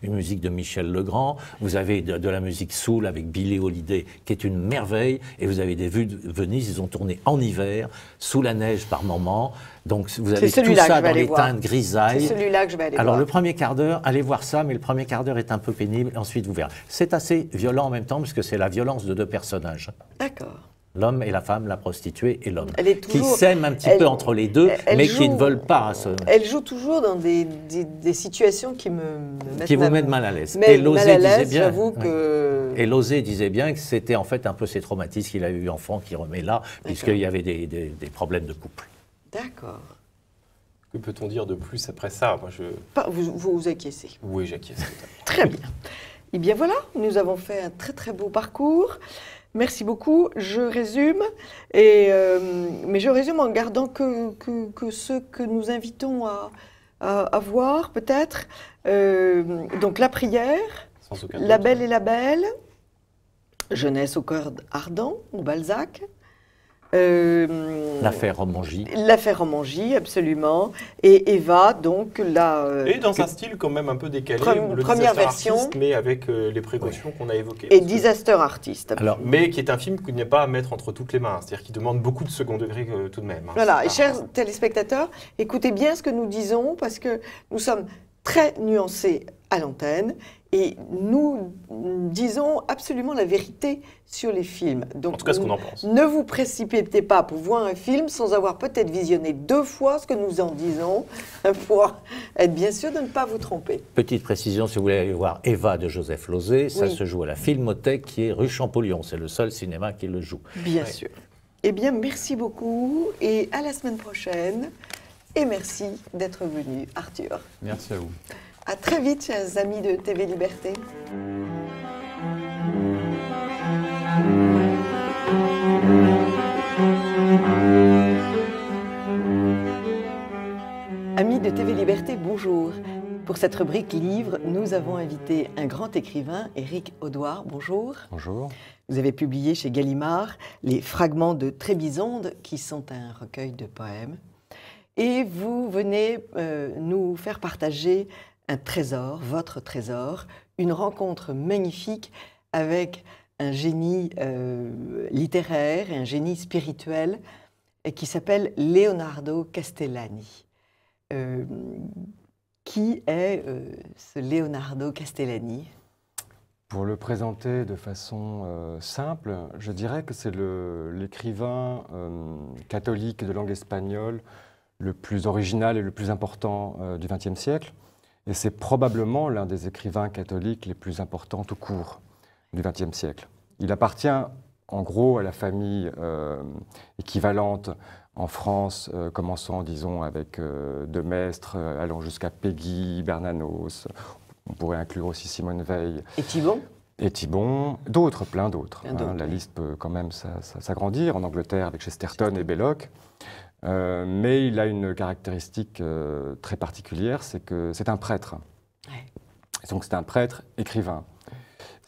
[SPEAKER 3] une musique de Michel Legrand. Vous avez de la musique soul avec Billie Holiday qui est une merveille. Et vous avez des vues de Venise, ils ont tourné en hiver, sous la neige par moments. Donc vous avez tout
[SPEAKER 1] celui-là que
[SPEAKER 3] ça
[SPEAKER 1] je vais
[SPEAKER 3] dans
[SPEAKER 1] aller
[SPEAKER 3] les
[SPEAKER 1] voir.
[SPEAKER 3] teintes grisailles.
[SPEAKER 1] C'est celui-là que je vais aller
[SPEAKER 3] Alors
[SPEAKER 1] voir.
[SPEAKER 3] le premier quart d'heure, allez voir ça, mais le premier quart d'heure est un peu pénible, ensuite vous verrez. C'est assez violent en même temps, puisque c'est la violence de deux personnages.
[SPEAKER 1] D'accord.
[SPEAKER 3] L'homme et la femme, la prostituée et l'homme.
[SPEAKER 1] Elle est
[SPEAKER 3] Qui
[SPEAKER 1] toujours-
[SPEAKER 3] s'aiment un petit
[SPEAKER 1] elle-
[SPEAKER 3] peu entre les deux,
[SPEAKER 1] elle
[SPEAKER 3] mais qui
[SPEAKER 1] joue-
[SPEAKER 3] ne veulent pas
[SPEAKER 1] Elle joue toujours dans des situations qui me mettent
[SPEAKER 3] qui vous mettent mal à l'aise.
[SPEAKER 1] Mais
[SPEAKER 3] Et Lozé
[SPEAKER 1] mal à
[SPEAKER 3] disait
[SPEAKER 1] l'aise,
[SPEAKER 3] bien.
[SPEAKER 1] j'avoue
[SPEAKER 3] oui.
[SPEAKER 1] que...
[SPEAKER 3] Et Lozé disait bien que c'était en fait un peu ses traumatismes qu'il a eu enfant qui remet là, puisqu'il y avait des problèmes de couple.
[SPEAKER 1] D'accord.
[SPEAKER 4] Que peut-on dire de plus après ça? Moi,
[SPEAKER 1] Vous acquiescez.
[SPEAKER 4] Oui, j'acquiesce totalement.
[SPEAKER 1] Très bien. Eh bien voilà, nous avons fait un très très beau parcours. Merci beaucoup. Je résume, mais je résume en gardant que ceux que nous invitons à voir, peut-être. Donc, La prière,
[SPEAKER 4] Sans aucun
[SPEAKER 1] La
[SPEAKER 4] doute.
[SPEAKER 1] belle et la belle, Jeunesse au cœur ardent, ou Balzac.
[SPEAKER 3] L'affaire Romangy.
[SPEAKER 1] L'affaire Romangy, absolument. Et Eva, donc,
[SPEAKER 4] Et dans un style quand même un peu décalé, le
[SPEAKER 1] première
[SPEAKER 4] Disaster
[SPEAKER 1] version.
[SPEAKER 4] Artist, mais avec les précautions qu'on a évoquées.
[SPEAKER 1] et
[SPEAKER 4] Parce que-
[SPEAKER 1] Disaster Artist.
[SPEAKER 3] Alors,
[SPEAKER 4] Mais qui est un film qui n'est pas à mettre entre toutes les mains, c'est-à-dire qui demande beaucoup de second degré tout de même. hein.
[SPEAKER 1] Voilà, et
[SPEAKER 4] C'est pas-
[SPEAKER 1] chers téléspectateurs, écoutez bien ce que nous disons parce que nous sommes très nuancés à l'antenne et nous disons absolument la vérité sur les films. Donc,
[SPEAKER 4] En tout cas, ce qu'on en pense.
[SPEAKER 1] ne vous précipitez pas pour voir un film sans avoir peut-être visionné 2 fois ce que nous en disons pour être bien sûr de ne pas vous tromper.
[SPEAKER 3] petite précision, si vous voulez aller voir Eva de Joseph Losey, ça
[SPEAKER 1] Oui.
[SPEAKER 3] se joue à la Filmothèque qui est rue Champollion. C'est le seul cinéma qui le joue.
[SPEAKER 1] Bien
[SPEAKER 4] Ouais.
[SPEAKER 1] sûr. Eh bien, merci beaucoup et à la semaine prochaine. Et merci d'être venu, Arthur.
[SPEAKER 2] Merci à vous.
[SPEAKER 1] À très vite, chers amis de TV Liberté. Amis de TV Liberté, bonjour. Pour cette rubrique livre, nous avons invité un grand écrivain, Éric Audouard. Bonjour.
[SPEAKER 5] Bonjour.
[SPEAKER 1] Vous avez publié chez Gallimard les Fragments de Trébizonde, qui sont un recueil de poèmes. Et vous venez nous faire partager un trésor, votre trésor, une rencontre magnifique avec un génie littéraire et un génie spirituel qui s'appelle Leonardo Castellani. Qui est ce Leonardo Castellani?
[SPEAKER 5] Pour le présenter de façon simple, je dirais que c'est l'écrivain catholique de langue espagnole le plus original et le plus important du XXe siècle. Et c'est probablement l'un des écrivains catholiques les plus importants tout court du XXe siècle. Il appartient en gros à la famille équivalente en France, commençant, disons, avec De Maistre, allant jusqu'à Peggy, Bernanos. On pourrait inclure aussi Simone Veil.
[SPEAKER 1] Et Thibon?
[SPEAKER 5] Et Thibon, d'autres, plein d'autres.
[SPEAKER 1] Plein d'autres,
[SPEAKER 5] La
[SPEAKER 1] oui.
[SPEAKER 5] liste peut quand même s'agrandir. En Angleterre, avec Chesterton et Belloc. Mais il a une caractéristique très particulière, c'est que c'est un prêtre.
[SPEAKER 1] Ouais.
[SPEAKER 5] Donc c'est un prêtre écrivain.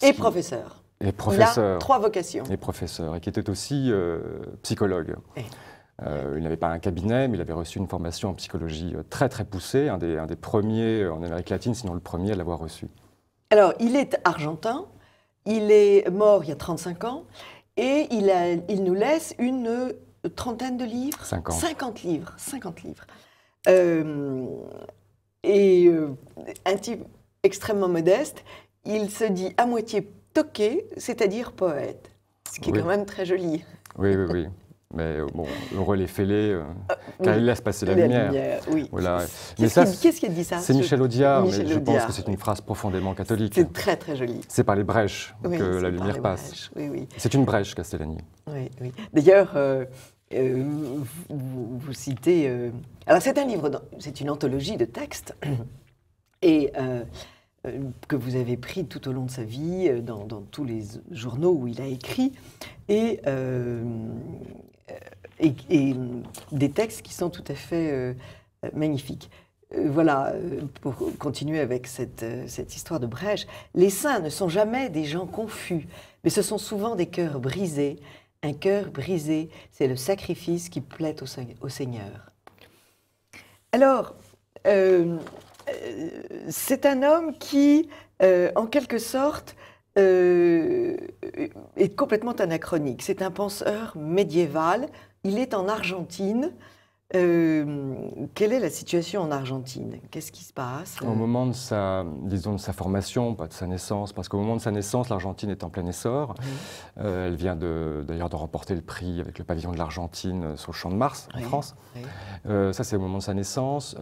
[SPEAKER 1] Et
[SPEAKER 5] Ce qui-
[SPEAKER 1] professeur.
[SPEAKER 5] Et
[SPEAKER 1] Il a
[SPEAKER 5] professeur.
[SPEAKER 1] 3 vocations.
[SPEAKER 5] Et professeur. Et qui était aussi psychologue.
[SPEAKER 1] Ouais.
[SPEAKER 5] Il n'avait pas un cabinet, mais il avait reçu une formation en psychologie très très poussée, un des premiers en Amérique latine, sinon le premier à l'avoir reçu.
[SPEAKER 1] Alors, il est argentin, il est mort il y a 35 ans, et il nous laisse une trentaine de livres.
[SPEAKER 5] 50.
[SPEAKER 1] 50 livres. 50 livres. Un type extrêmement modeste, il se dit à moitié toqué, c'est-à-dire poète. Ce qui est
[SPEAKER 5] Oui.
[SPEAKER 1] quand même très joli.
[SPEAKER 5] Oui, oui, oui. Mais bon, heureux les fêlés, car
[SPEAKER 1] Oui.
[SPEAKER 5] il laisse passer la lumière.
[SPEAKER 1] Oui.
[SPEAKER 5] Voilà. Mais
[SPEAKER 1] Qu'est-ce qui a dit ça?
[SPEAKER 5] c'est Michel Audiard,
[SPEAKER 1] Michel
[SPEAKER 5] mais je pense
[SPEAKER 1] Audiard,
[SPEAKER 5] que c'est
[SPEAKER 1] oui.
[SPEAKER 5] une phrase profondément catholique.
[SPEAKER 1] C'est très très joli.
[SPEAKER 5] C'est par les brèches
[SPEAKER 1] Oui,
[SPEAKER 5] que
[SPEAKER 1] c'est
[SPEAKER 5] la
[SPEAKER 1] par
[SPEAKER 5] lumière
[SPEAKER 1] les
[SPEAKER 5] passe.
[SPEAKER 1] brèches. Oui, oui.
[SPEAKER 5] C'est une brèche, Castellani.
[SPEAKER 1] Oui, oui. D'ailleurs, vous citez... alors, c'est un livre, c'est une anthologie de textes et que vous avez pris tout au long de sa vie, dans tous les journaux où il a écrit, et des textes qui sont tout à fait magnifiques. Voilà, pour continuer avec cette histoire de brèche, les saints ne sont jamais des gens confus, mais ce sont souvent des cœurs brisés. Un cœur brisé, c'est le sacrifice qui plaît au Seigneur. Alors, c'est un homme qui, en quelque sorte, est complètement anachronique. C'est un penseur médiéval. Il est en Argentine. Quelle est la situation en Argentine? Qu'est-ce qui se passe?
[SPEAKER 5] Au moment de sa, disons, de sa formation, pas de sa naissance, parce qu'au moment de sa naissance, l'Argentine est en plein essor.
[SPEAKER 1] Oui.
[SPEAKER 5] Elle vient d'ailleurs de remporter le prix avec le pavillon de l'Argentine sur le Champ de Mars, en
[SPEAKER 1] Oui,
[SPEAKER 5] France.
[SPEAKER 1] oui.
[SPEAKER 5] Ça, c'est au moment de sa naissance.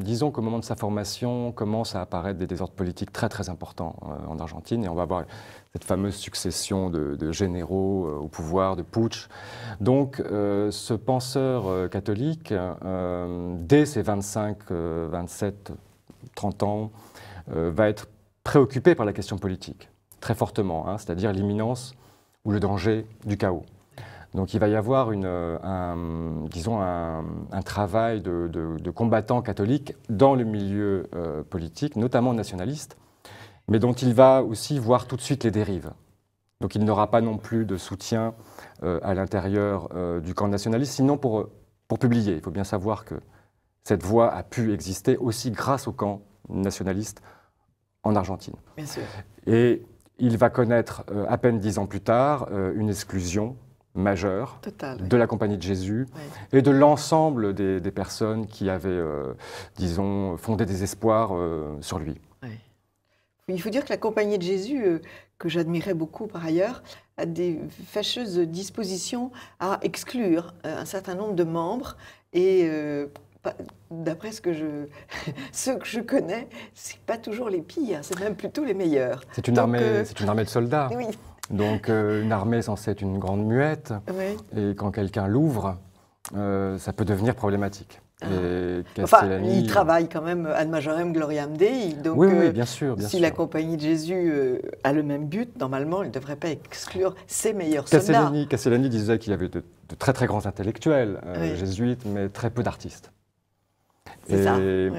[SPEAKER 5] Disons qu'au moment de sa formation, commencent à apparaître des désordres politiques très très importants en Argentine, et on va avoir cette fameuse succession de généraux au pouvoir, de putsch. Donc, ce penseur catholique, dès ses 25, 27, 30 ans, va être préoccupé par la question politique, très fortement, hein, c'est-à-dire l'imminence ou le danger du chaos. Donc il va y avoir disons un travail de combattants catholiques dans le milieu politique, notamment nationaliste, mais dont il va aussi voir tout de suite les dérives. Donc il n'aura pas non plus de soutien à l'intérieur du camp nationaliste, sinon pour publier. Il faut bien savoir que cette voie a pu exister aussi grâce au camp nationaliste en Argentine.
[SPEAKER 1] Bien sûr.
[SPEAKER 5] Et il va connaître, à peine 10 ans plus tard, une exclusion majeure de la Compagnie de Jésus et de l'ensemble des personnes qui avaient, disons, fondé des espoirs sur lui.
[SPEAKER 1] Oui. Il faut dire que la Compagnie de Jésus, que j'admirais beaucoup par ailleurs, a des fâcheuses dispositions à exclure un certain nombre de membres et d'après ceux que je connais, c'est pas toujours les pires, c'est même plutôt les meilleurs.
[SPEAKER 5] C'est une armée de soldats.
[SPEAKER 1] Oui.
[SPEAKER 5] Donc une armée est censée être une grande muette, et quand quelqu'un l'ouvre, ça peut devenir problématique. Et
[SPEAKER 1] enfin, il travaille quand même ad majorem gloriam Dei, donc
[SPEAKER 5] oui, bien sûr, bien
[SPEAKER 1] si
[SPEAKER 5] sûr.
[SPEAKER 1] la Compagnie de Jésus a le même but, normalement, elle ne devrait pas exclure ses meilleurs soldats.
[SPEAKER 5] Castellani disait qu'il y avait de très très grands intellectuels jésuites, mais très peu d'artistes. Et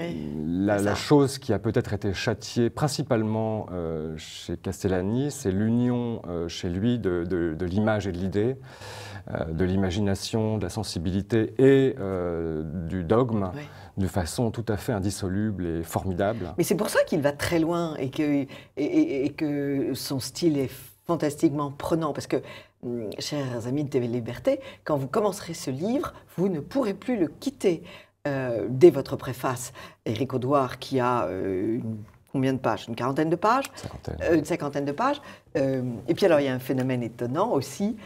[SPEAKER 5] la chose qui a peut-être été châtiée principalement chez Castellani, c'est l'union chez lui de l'image et de l'idée, de l'imagination, de la sensibilité et du dogme, de façon tout à fait indissoluble et formidable.
[SPEAKER 1] Mais c'est pour ça qu'il va très loin et que son style est fantastiquement prenant, parce que, chers amis de TV Liberté, quand vous commencerez ce livre, vous ne pourrez plus le quitter. Dès votre préface, Éric Audouard, qui a combien de pages? Une quarantaine de pages? Une cinquantaine de pages. Et puis alors, il y a un phénomène étonnant aussi,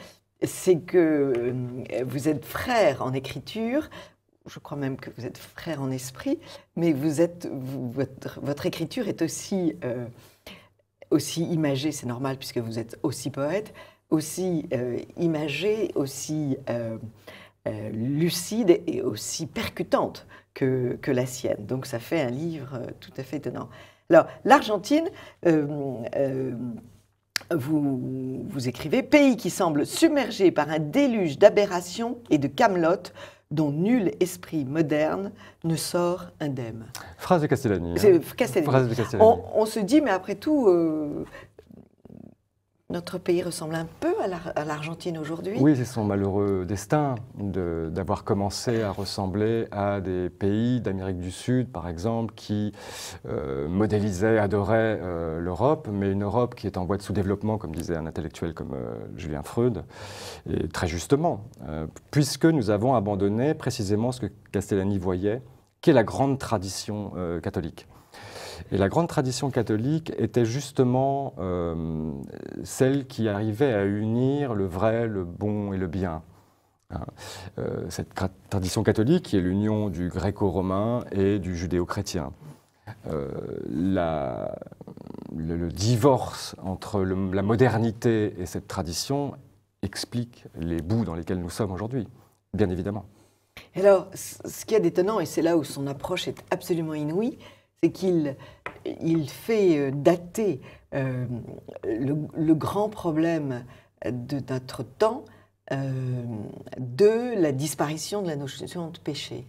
[SPEAKER 1] c'est que vous êtes frères en écriture, je crois même que vous êtes frères en esprit, mais votre écriture est aussi imagée, c'est normal puisque vous êtes aussi poète, aussi imagée, aussi lucide et aussi percutante que la sienne. Donc ça fait un livre tout à fait étonnant. Alors, l'Argentine, vous écrivez « Pays qui semble submergé par un déluge d'aberrations et de camelotes dont nul esprit moderne ne sort indemne. »
[SPEAKER 5] Phrase de Castellani.
[SPEAKER 1] Castellani.
[SPEAKER 5] Phrase de Castellani.
[SPEAKER 1] On se dit, mais après tout, notre pays ressemble un peu à l'Argentine aujourd'hui.
[SPEAKER 5] Oui, c'est son malheureux destin d'avoir commencé à ressembler à des pays d'Amérique du Sud, par exemple, qui modélisaient, adoraient l'Europe, mais une Europe qui est en voie de sous-développement, comme disait un intellectuel comme Julien Freud, et très justement, puisque nous avons abandonné précisément ce que Castellani voyait, qui est la grande tradition catholique. Et la grande tradition catholique était justement celle qui arrivait à unir le vrai, le bon et le bien. Cette tradition catholique qui est l'union du gréco-romain et du judéo-chrétien. Le divorce entre la modernité et cette tradition explique les bouts dans lesquels nous sommes aujourd'hui, bien évidemment.
[SPEAKER 1] Alors, ce qu'il y a d'étonnant, et c'est là où son approche est absolument inouïe, c'est qu'il fait dater le grand problème de notre temps de la disparition de la notion de péché.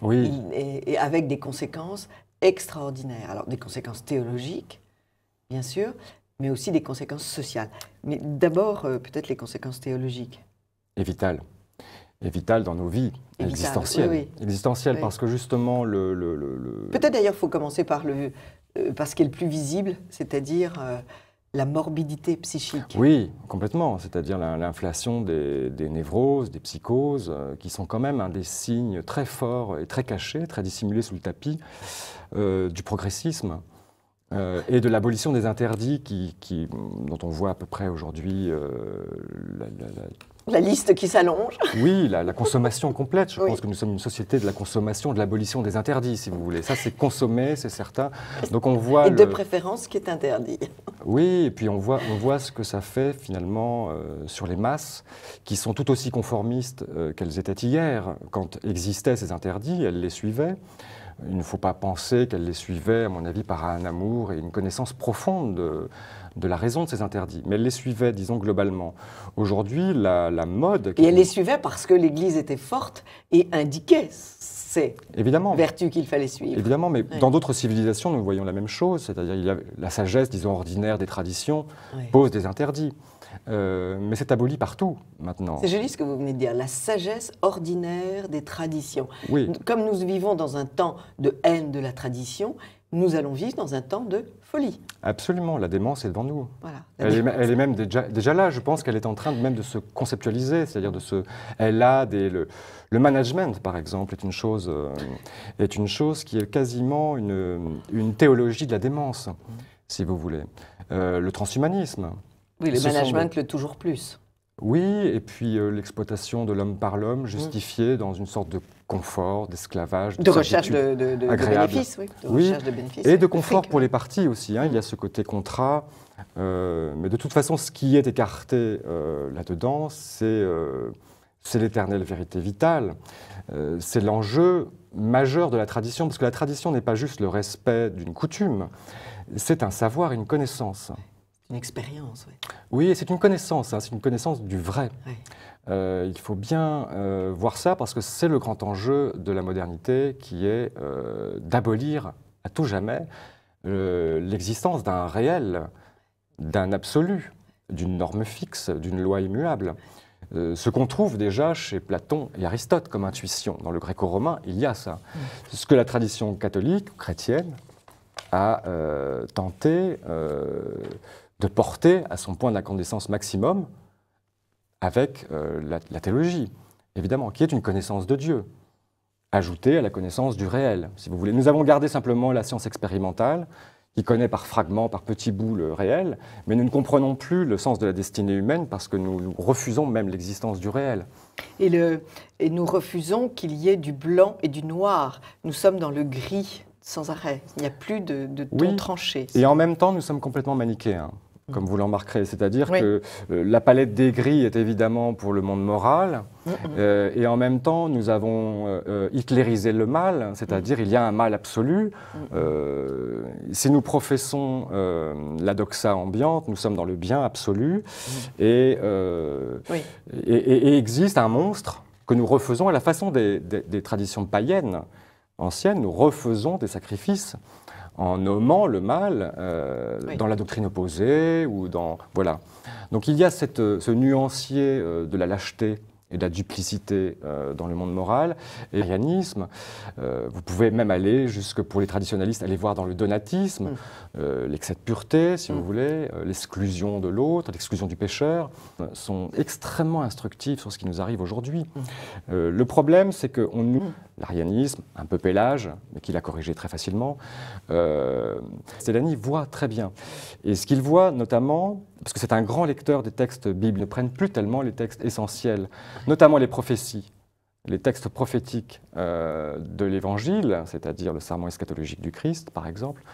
[SPEAKER 5] Oui.
[SPEAKER 1] Et avec des conséquences extraordinaires. Alors, des conséquences théologiques, bien sûr, mais aussi des conséquences sociales. Mais d'abord, peut-être les conséquences théologiques.
[SPEAKER 5] Et vitales. Et vitales dans nos vies. Existentielles.
[SPEAKER 1] Oui.
[SPEAKER 5] Existentielles,
[SPEAKER 1] Oui.
[SPEAKER 5] parce que justement,
[SPEAKER 1] Peut-être d'ailleurs, il faut commencer par ce qui est le plus visible, c'est-à-dire la morbidité psychique.
[SPEAKER 5] Oui, complètement. C'est-à-dire l'inflation des névroses, des psychoses, qui sont quand même un des signes très forts et très cachés, très dissimulés sous le tapis du progressisme et de l'abolition des interdits dont on voit à peu près aujourd'hui
[SPEAKER 1] la liste qui s'allonge.
[SPEAKER 5] Oui, la consommation complète. Je
[SPEAKER 1] Oui.
[SPEAKER 5] pense que nous sommes une société de la consommation, de l'abolition des interdits, si vous voulez. Ça, c'est consommer, c'est certain. Donc on voit
[SPEAKER 1] Et de préférence, ce qui est interdit.
[SPEAKER 5] Oui, et puis on voit ce que ça fait finalement sur les masses, qui sont tout aussi conformistes qu'elles étaient hier. Quand existaient ces interdits, elles les suivaient. Il ne faut pas penser qu'elle les suivait, à mon avis, par un amour et une connaissance profonde de la raison de ces interdits. Mais elle les suivait, disons, globalement. Aujourd'hui, la mode...
[SPEAKER 1] Et elle les suivait parce que l'Église était forte et indiquait ces vertus qu'il fallait suivre.
[SPEAKER 5] Évidemment, mais dans d'autres civilisations, nous voyons la même chose. C'est-à-dire la sagesse, disons, ordinaire des traditions pose des interdits. Mais c'est aboli partout, maintenant.
[SPEAKER 1] C'est joli ce que vous venez de dire, la sagesse ordinaire des traditions.
[SPEAKER 5] Oui.
[SPEAKER 1] Comme nous vivons dans un temps de haine de la tradition, nous allons vivre dans un temps de folie.
[SPEAKER 5] Absolument, la démence est devant nous.
[SPEAKER 1] Voilà,
[SPEAKER 5] elle est même déjà là, je pense qu'elle est en train même de se conceptualiser, c'est-à-dire elle a le management, par exemple, est une chose qui est quasiment une théologie de la démence, si vous voulez. Le transhumanisme.
[SPEAKER 1] Oui, le management, le toujours plus.
[SPEAKER 5] Oui, et puis l'exploitation de l'homme par l'homme, justifiée dans une sorte de confort, d'esclavage,
[SPEAKER 1] de recherche de bénéfices, oui. Recherche de bénéfices,
[SPEAKER 5] et de confort pour les partis aussi. Hein. Il y a ce côté contrat. Mais de toute façon, ce qui est écarté là-dedans, c'est l'éternelle vérité vitale. C'est l'enjeu majeur de la tradition, parce que la tradition n'est pas juste le respect d'une coutume, c'est un savoir, une connaissance.
[SPEAKER 1] Une expérience, oui.
[SPEAKER 5] Oui, c'est une connaissance, hein, c'est une connaissance du vrai.
[SPEAKER 1] Oui.
[SPEAKER 5] Il faut bien voir ça parce que c'est le grand enjeu de la modernité qui est d'abolir à tout jamais l'existence d'un réel, d'un absolu, d'une norme fixe, d'une loi immuable. Ce qu'on trouve déjà chez Platon et Aristote comme intuition. Dans le gréco-romain, il y a ça. Ce que la tradition catholique, chrétienne, a tenté de porter à son point d'incandescence maximum avec la théologie, évidemment, qui est une connaissance de Dieu, ajoutée à la connaissance du réel, si vous voulez. Nous avons gardé simplement la science expérimentale, qui connaît par fragments, par petits bouts le réel, mais nous ne comprenons plus le sens de la destinée humaine parce que nous refusons même l'existence du réel.
[SPEAKER 1] Et nous refusons qu'il y ait du blanc et du noir. Nous sommes dans le gris sans arrêt. Il n'y a plus de ton tranché.
[SPEAKER 5] Et en même temps, nous sommes complètement manichéens, comme vous l'en remarquerez. C'est-à-dire que la palette des gris est évidemment pour le monde moral, et en même temps, nous avons hitlérisé le mal, c'est-à-dire il y a un mal absolu. Si nous professons la doxa ambiante, nous sommes dans le bien absolu, et existe un monstre que nous refaisons à la façon des traditions païennes anciennes. Nous refaisons des sacrifices en nommant le mal dans la doctrine opposée ou dans... Voilà. Donc il y a ce nuancier de la lâcheté et de la duplicité dans le monde moral. Et l'arianisme, vous pouvez même aller jusque pour les traditionalistes, aller voir dans le donatisme, l'excès de pureté, si vous voulez, l'exclusion de l'autre, l'exclusion du pécheur, sont extrêmement instructifs sur ce qui nous arrive aujourd'hui. Le problème, c'est que l'arianisme, un peu Pélage, mais qu'il a corrigé très facilement, Stellani voit très bien. Et ce qu'il voit notamment, parce que c'est un grand lecteur des textes bibliques, ne prennent plus tellement les textes essentiels, notamment les prophéties, les textes prophétiques de l'Évangile, c'est-à-dire le sermon eschatologique du Christ, par exemple.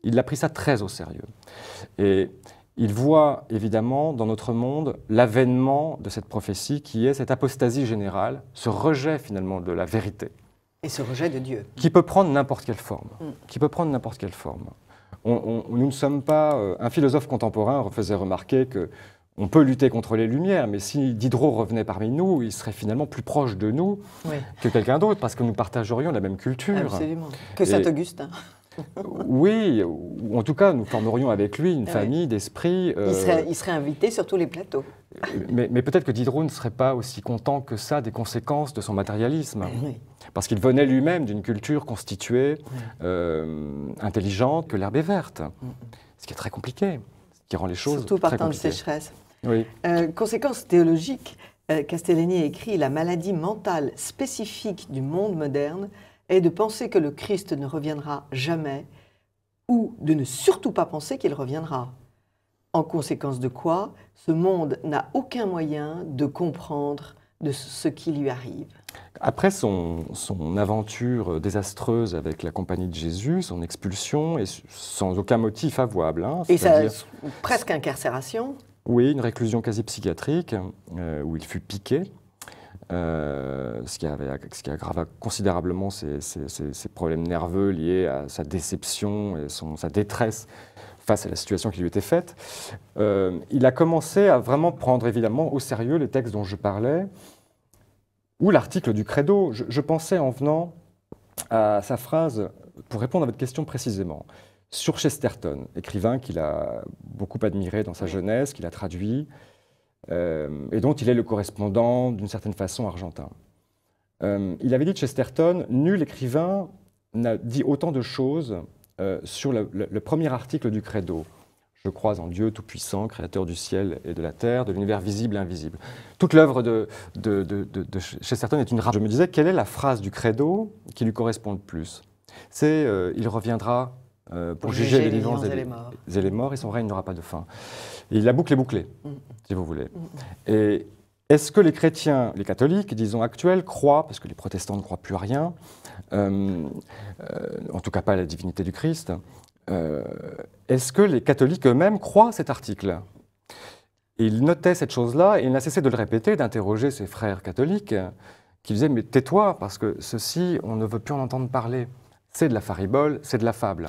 [SPEAKER 5] Il a pris ça très au sérieux. Et il voit évidemment dans notre monde l'avènement de cette prophétie qui est cette apostasie générale, ce rejet finalement de la vérité.
[SPEAKER 1] Et ce rejet de Dieu.
[SPEAKER 5] Qui peut prendre n'importe quelle forme. Qui peut prendre n'importe quelle forme. Nous ne sommes pas... un philosophe contemporain faisait remarquer qu'on peut lutter contre les Lumières, mais si Diderot revenait parmi nous, il serait finalement plus proche de nous que quelqu'un d'autre, parce que nous partagerions la même culture.
[SPEAKER 1] Absolument. Que Saint-Augustin.
[SPEAKER 5] Oui, ou en tout cas, nous formerions avec lui une famille d'esprit.
[SPEAKER 1] Il serait invité sur tous les plateaux.
[SPEAKER 5] Mais peut-être que Diderot ne serait pas aussi content que ça des conséquences de son matérialisme. Parce qu'il venait lui-même d'une culture constituée, intelligente, que l'herbe est verte. Ce qui est très compliqué, ce qui rend les choses
[SPEAKER 1] surtout
[SPEAKER 5] très
[SPEAKER 1] partant de
[SPEAKER 5] compliquées.
[SPEAKER 1] sécheresse.
[SPEAKER 5] Oui.
[SPEAKER 1] Conséquence théologique, Castellani écrit « La maladie mentale spécifique du monde moderne est de penser que le Christ ne reviendra jamais ou de ne surtout pas penser qu'il reviendra. En conséquence de quoi, ce monde n'a aucun moyen de comprendre de ce qui lui arrive. »
[SPEAKER 5] Après son aventure désastreuse avec la Compagnie de Jésus, son expulsion, et sans aucun motif avouable. Hein,
[SPEAKER 1] et ça, presque incarcération.
[SPEAKER 5] Oui, une réclusion quasi psychiatrique, où il fut piqué. ce qui aggrava considérablement ses problèmes nerveux liés à sa déception et sa détresse face à la situation qui lui était faite. Il a commencé à vraiment prendre évidemment au sérieux les textes dont je parlais, ou l'article du Credo. Je pensais en venant à sa phrase, pour répondre à votre question précisément, sur Chesterton, écrivain qu'il a beaucoup admiré dans sa jeunesse, qu'il a traduit, et dont il est le correspondant d'une certaine façon argentin. Il avait dit de Chesterton, nul écrivain n'a dit autant de choses sur le premier article du Credo. Je crois en Dieu Tout-Puissant, Créateur du ciel et de la terre, de l'univers visible et invisible. Toute l'œuvre de Chesterton est une rare. Je me disais, quelle est la phrase du Credo qui lui correspond le plus? C'est il reviendra pour juger les vivants et les morts, et son règne n'aura pas de fin. Et la boucle est bouclée, si vous voulez. Et est-ce que les chrétiens, les catholiques, disons actuels, croient, parce que les protestants ne croient plus à rien, en tout cas pas à la divinité du Christ, est-ce que les catholiques eux-mêmes croient cet article? Et il notait cette chose-là, et il n'a cessé de le répéter, d'interroger ses frères catholiques, qui disaient « mais tais-toi, parce que ceci, on ne veut plus en entendre parler. C'est de la faribole, c'est de la fable. »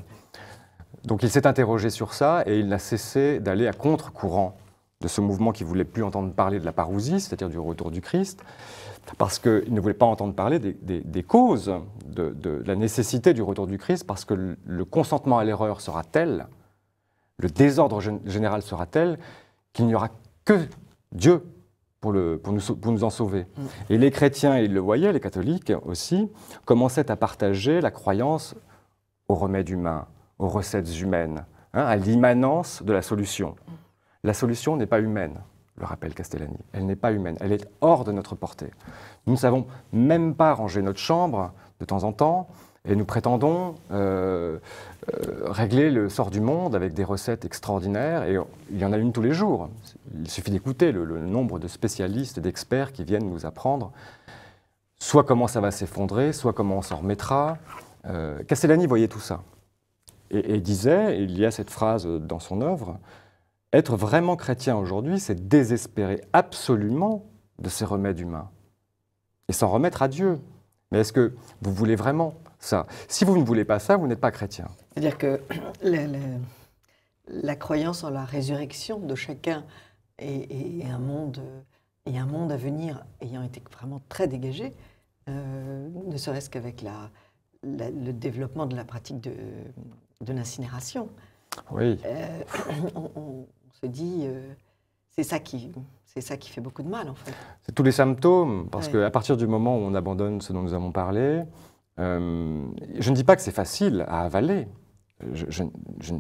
[SPEAKER 5] Donc il s'est interrogé sur ça, et il n'a cessé d'aller à contre-courant de ce mouvement qui ne voulait plus entendre parler de la parousie, c'est-à-dire du retour du Christ, parce qu'il ne voulait pas entendre parler des causes de la nécessité du retour du Christ, parce que le consentement à l'erreur sera tel, le désordre général sera tel, qu'il n'y aura que Dieu pour nous en sauver. Et les chrétiens, ils le voyaient, les catholiques aussi, commençaient à partager la croyance au remède humain, aux recettes humaines, à l'immanence de la solution. La solution n'est pas humaine, le rappelle Castellani. Elle n'est pas humaine, elle est hors de notre portée. Nous ne savons même pas ranger notre chambre de temps en temps, et nous prétendons régler le sort du monde avec des recettes extraordinaires, et il y en a une tous les jours. Il suffit d'écouter le nombre de spécialistes et d'experts qui viennent nous apprendre soit comment ça va s'effondrer, soit comment on s'en remettra. Castellani voyait tout ça, et disait, il y a cette phrase dans son œuvre, être vraiment chrétien aujourd'hui, c'est désespérer absolument de ces remèdes humains et s'en remettre à Dieu. Mais est-ce que vous voulez vraiment ça? Si vous ne voulez pas ça, vous n'êtes pas chrétien.
[SPEAKER 1] C'est-à-dire que la croyance en la résurrection de chacun et un monde à venir ayant été vraiment très dégagé, ne serait-ce qu'avec le développement de la pratique de l'incinération.
[SPEAKER 5] Oui.
[SPEAKER 1] On se dit, c'est ça qui fait beaucoup de mal, en fait.
[SPEAKER 5] C'est tous les symptômes, parce qu'à partir du moment où on abandonne ce dont nous avons parlé, je ne dis pas que c'est facile à avaler,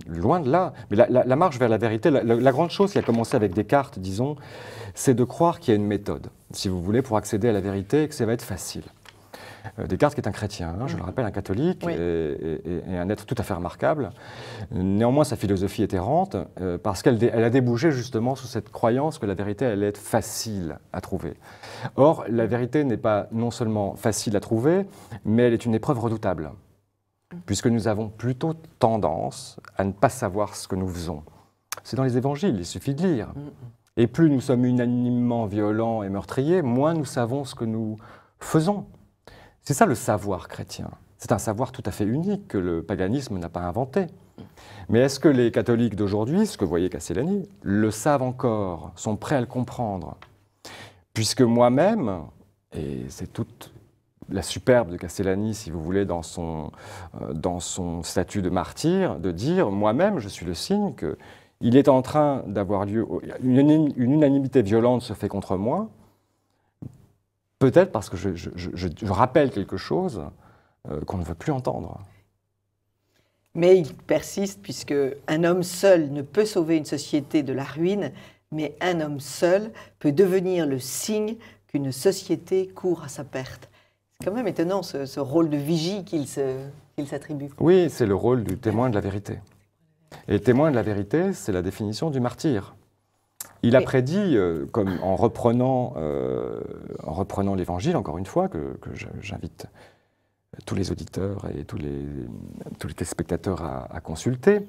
[SPEAKER 5] loin de là, mais la marche vers la vérité, la grande chose qui a commencé avec Descartes, disons, c'est de croire qu'il y a une méthode, si vous voulez, pour accéder à la vérité, et que ça va être facile. Descartes, qui est un chrétien, je le rappelle, un catholique, oui, et un être tout à fait remarquable. Néanmoins, sa philosophie est errante, parce qu'elle a débouché justement sur cette croyance que la vérité allait être facile à trouver. Or, la vérité n'est pas non seulement facile à trouver, mais elle est une épreuve redoutable, puisque nous avons plutôt tendance à ne pas savoir ce que nous faisons. C'est dans les évangiles, il suffit de lire. Et plus nous sommes unanimement violents et meurtriers, moins nous savons ce que nous faisons. C'est ça le savoir chrétien. C'est un savoir tout à fait unique que le paganisme n'a pas inventé. Mais est-ce que les catholiques d'aujourd'hui, ce que voyait Castellani, le savent encore, sont prêts à le comprendre? Puisque moi-même, et c'est toute la superbe de Castellani, si vous voulez, dans son statut de martyr, de dire, moi-même, je suis le signe qu'il est en train d'avoir lieu, une unanimité violente se fait contre moi, peut-être parce que je rappelle quelque chose qu'on ne veut plus entendre.
[SPEAKER 1] Mais il persiste, puisque un homme seul ne peut sauver une société de la ruine, mais un homme seul peut devenir le signe qu'une société court à sa perte. C'est quand même étonnant, ce rôle de vigie qu'il s'attribue.
[SPEAKER 5] Oui, c'est le rôle du témoin de la vérité. Et le témoin de la vérité, c'est la définition du martyr. Il a prédit, comme en reprenant l'Évangile, encore une fois, que j'invite tous les auditeurs et tous les téléspectateurs à consulter,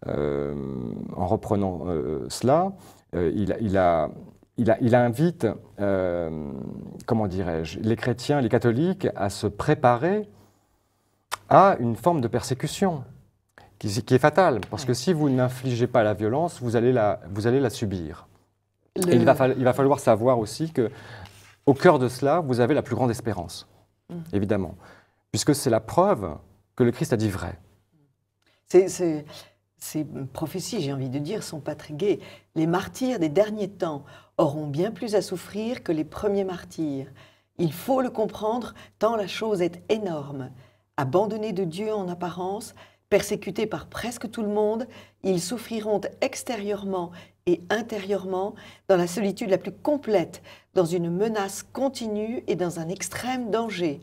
[SPEAKER 5] en reprenant cela, il il invite, comment dirais-je, les chrétiens, les catholiques à se préparer à une forme de persécution qui est fatale. Parce que si vous n'infligez pas la violence, vous allez la subir. Et il va falloir savoir aussi qu'au cœur de cela, vous avez la plus grande espérance, évidemment. Puisque c'est la preuve que le Christ a dit vrai.
[SPEAKER 1] Ces prophéties, j'ai envie de dire, sont pas très gaies. Les martyrs des derniers temps auront bien plus à souffrir que les premiers martyrs. Il faut le comprendre, tant la chose est énorme. Abandonnés de Dieu en apparence, persécutés par presque tout le monde, ils souffriront extérieurement et intérieurement dans la solitude la plus complète, dans une menace continue et dans un extrême danger.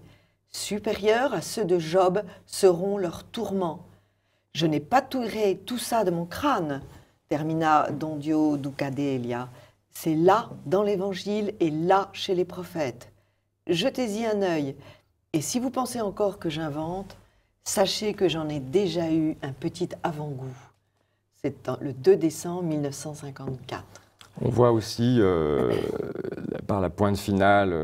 [SPEAKER 1] Supérieurs à ceux de Job seront leurs tourments. Je n'ai pas tiré tout ça de mon crâne, termina Don Dio Duca Delia. C'est là dans l'Évangile et là chez les prophètes. Jetez-y un œil, et si vous pensez encore que j'invente, sachez que j'en ai déjà eu un petit avant-goût. C'est le 2 décembre 1954.
[SPEAKER 5] On voit aussi, par la pointe finale,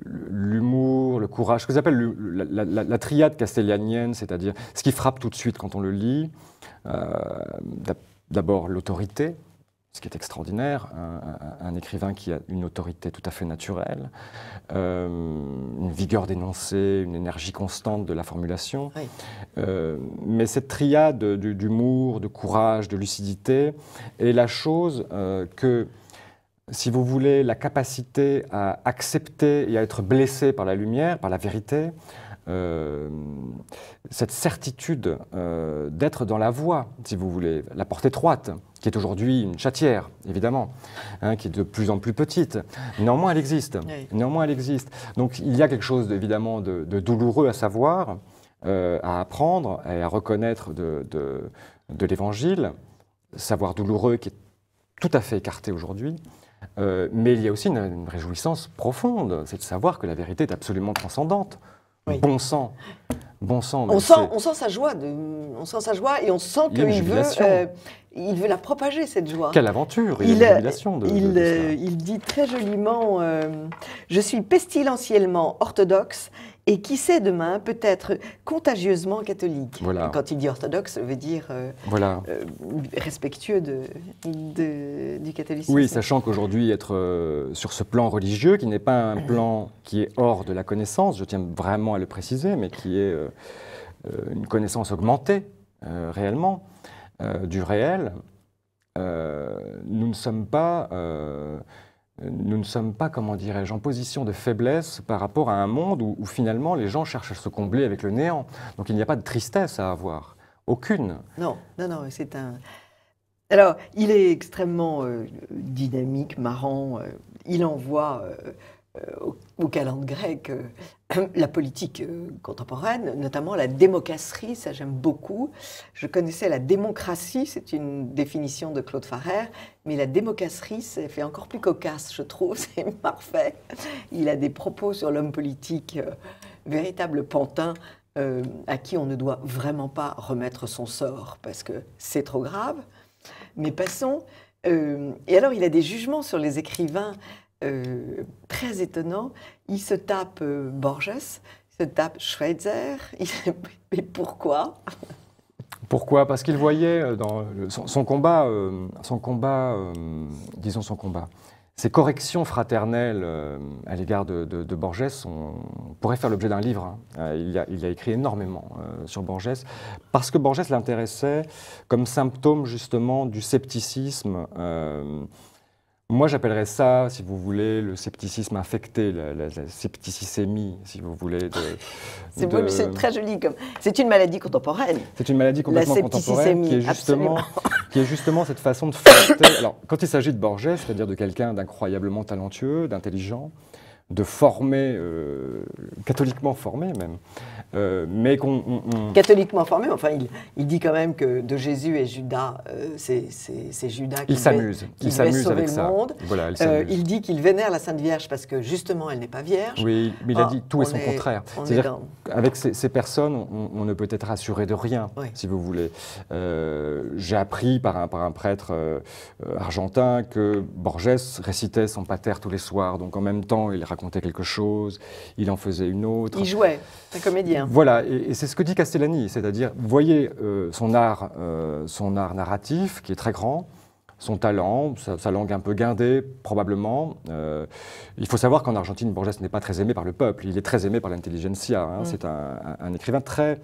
[SPEAKER 5] l'humour, le courage, ce que j'appelle la triade castellanienne, c'est-à-dire ce qui frappe tout de suite quand on le lit. D'abord l'autorité, ce qui est extraordinaire, un écrivain qui a une autorité tout à fait naturelle, une vigueur d'énoncé, une énergie constante de la formulation. Oui. Mais cette triade d'humour, de courage, de lucidité est la chose que, si vous voulez, la capacité à accepter et à être blessé par la lumière, par la vérité, cette certitude d'être dans la voie, si vous voulez, la porte étroite, qui est aujourd'hui une chatière, évidemment, hein, qui est de plus en plus petite. Néanmoins, elle existe. Oui. Néanmoins, elle existe. Donc, il y a quelque chose, évidemment, de douloureux à savoir, à apprendre et à reconnaître de l'Évangile, savoir douloureux qui est tout à fait écarté aujourd'hui. Mais il y a aussi une réjouissance profonde, c'est de savoir que la vérité est absolument transcendante. Oui. Bon sang. Bon sang.
[SPEAKER 1] On sent sa joie, on sent sa joie et on sent qu'il veut la propager, cette joie.
[SPEAKER 5] Quelle aventure, il y a une jubilation de cela.
[SPEAKER 1] Il dit très joliment je suis pestilentiellement orthodoxe et qui sait demain peut-être contagieusement catholique.
[SPEAKER 5] Voilà.
[SPEAKER 1] Quand il dit orthodoxe, ça veut dire respectueux du catholicisme.
[SPEAKER 5] Oui, sachant qu'aujourd'hui, être sur ce plan religieux, qui n'est pas un plan qui est hors de la connaissance, je tiens vraiment à le préciser, mais qui est une connaissance augmentée, réellement, du réel, nous ne sommes pas, comment dirais-je, en position de faiblesse par rapport à un monde où finalement les gens cherchent à se combler avec le néant. Donc il n'y a pas de tristesse à avoir, aucune.
[SPEAKER 1] Non, c'est un... Alors, il est extrêmement dynamique, marrant, il envoie au calendrier grec la politique contemporaine, notamment la démocratie, ça j'aime beaucoup. Je connaissais la démocratie, c'est une définition de Claude Farrer, mais la démocratie, c'est fait encore plus cocasse, je trouve, c'est parfait. Il a des propos sur l'homme politique, véritable pantin, à qui on ne doit vraiment pas remettre son sort, parce que c'est trop grave. Mais passons. Et alors, il a des jugements sur les écrivains très étonnant. Il se tape Borges, il se tape Schweitzer. Mais pourquoi?
[SPEAKER 5] Pourquoi? Parce qu'il voyait dans son combat, ses corrections fraternelles à l'égard de Borges pourraient faire l'objet d'un livre. Hein. Il a écrit énormément sur Borges, parce que Borges l'intéressait comme symptôme justement du scepticisme. Moi, j'appellerais ça, si vous voulez, le scepticisme infecté, la scepticicémie, si vous voulez.
[SPEAKER 1] C'est très joli. C'est une maladie contemporaine.
[SPEAKER 5] C'est une maladie complètement contemporaine qui est justement cette façon de flatter. Alors, quand il s'agit de Borges, c'est-à-dire de quelqu'un d'incroyablement talentueux, d'intelligent, de former, catholiquement formé même, mais qu'on...
[SPEAKER 1] Catholiquement formé, enfin, il dit quand même que de Jésus et Judas, c'est Judas qui devait sauver
[SPEAKER 5] avec
[SPEAKER 1] le
[SPEAKER 5] ça.
[SPEAKER 1] monde.
[SPEAKER 5] Voilà,
[SPEAKER 1] il dit qu'il vénère la Sainte Vierge parce que justement, elle n'est pas vierge.
[SPEAKER 5] Oui, mais il a dit tout et son contraire. C'est-à-dire qu'avec ces personnes, on ne peut être assuré de rien, si vous voulez. J'ai appris par un prêtre argentin que Borges récitait son pater tous les soirs, donc en même temps, il racontait quelque chose, il en faisait une autre.
[SPEAKER 1] Il jouait, un comédien.
[SPEAKER 5] Voilà, et c'est ce que dit Castellani, c'est-à-dire, vous voyez son art narratif qui est très grand, son talent, sa langue un peu guindée, probablement. Il faut savoir qu'en Argentine, Borges n'est pas très aimé par le peuple, il est très aimé par l'intelligentsia. C'est un écrivain très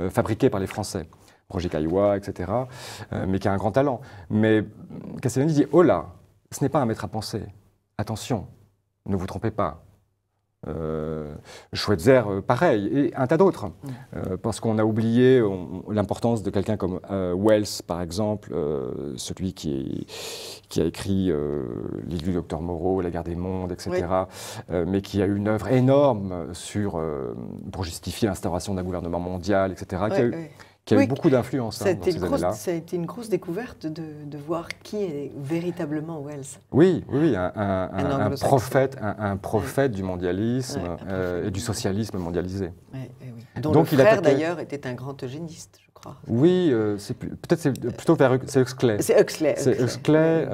[SPEAKER 5] fabriqué par les Français, Roger Caillois, etc., mais qui a un grand talent. Mais Castellani dit, oh là, ce n'est pas un maître à penser, attention, ne vous trompez pas. Schweitzer, pareil, et un tas d'autres. Parce qu'on a oublié l'importance de quelqu'un comme Wells, par exemple, celui qui a écrit L'île du docteur Moreau, La guerre des mondes, etc., mais qui a eu une œuvre énorme pour justifier l'instauration d'un gouvernement mondial, etc., qui a eu beaucoup d'influence dans ces années-là.
[SPEAKER 1] Ça a été une grosse découverte de voir qui est véritablement Wells.
[SPEAKER 5] Oui, un prophète du mondialisme et du socialisme mondialisé.
[SPEAKER 1] Dont le frère, d'ailleurs, était un grand eugéniste, je crois.
[SPEAKER 5] Oui, peut-être c'est plutôt vers Huxley.
[SPEAKER 1] C'est Huxley.
[SPEAKER 5] C'est Huxley,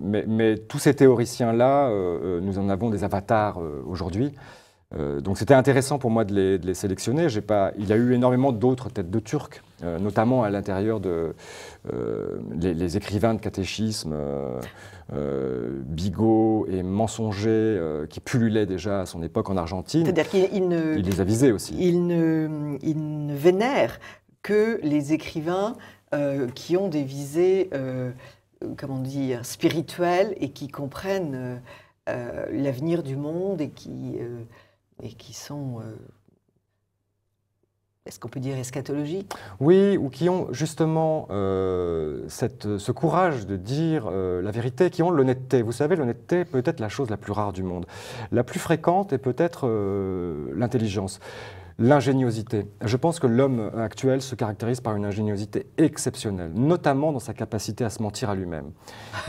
[SPEAKER 5] mais tous ces théoriciens-là, nous en avons des avatars aujourd'hui. Donc c'était intéressant pour moi de les sélectionner. Il y a eu énormément d'autres têtes de Turcs, notamment à l'intérieur de les écrivains de catéchisme, Bigot et Mensonger, qui pullulaient déjà à son époque en Argentine.
[SPEAKER 1] C'est-à-dire qu'il
[SPEAKER 5] les a visés aussi.
[SPEAKER 1] Il ne vénère que les écrivains qui ont des visées, comment dire, spirituelles et qui comprennent l'avenir du monde et qui sont, est-ce qu'on peut dire eschatologiques?
[SPEAKER 5] Oui, ou qui ont justement ce courage de dire la vérité, qui ont l'honnêteté. Vous savez, l'honnêteté peut être la chose la plus rare du monde. La plus fréquente est peut-être l'intelligence. L'ingéniosité. Je pense que l'homme actuel se caractérise par une ingéniosité exceptionnelle, notamment dans sa capacité à se mentir à lui-même.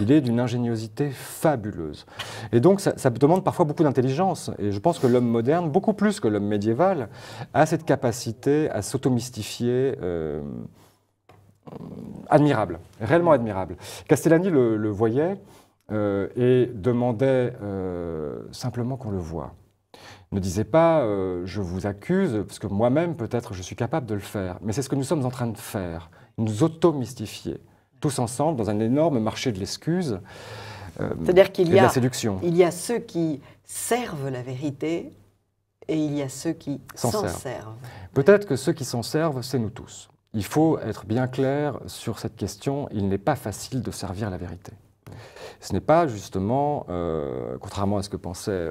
[SPEAKER 5] Il est d'une ingéniosité fabuleuse. Et donc, ça demande parfois beaucoup d'intelligence. Et je pense que l'homme moderne, beaucoup plus que l'homme médiéval, a cette capacité à s'automystifier admirable, réellement admirable. Castellani le voyait et demandait simplement qu'on le voie. Ne disait pas je vous accuse, parce que moi-même, peut-être, je suis capable de le faire. Mais c'est ce que nous sommes en train de faire, nous auto-mystifier, tous ensemble, dans un énorme marché de l'excuse
[SPEAKER 1] C'est-à-dire qu'il
[SPEAKER 5] y a la séduction.
[SPEAKER 1] Il y a ceux qui servent la vérité et il y a ceux qui s'en servent.
[SPEAKER 5] Peut-être que ceux qui s'en servent, c'est nous tous. Il faut être bien clair sur cette question. Il n'est pas facile de servir la vérité. Ce n'est pas justement, contrairement à ce que pensait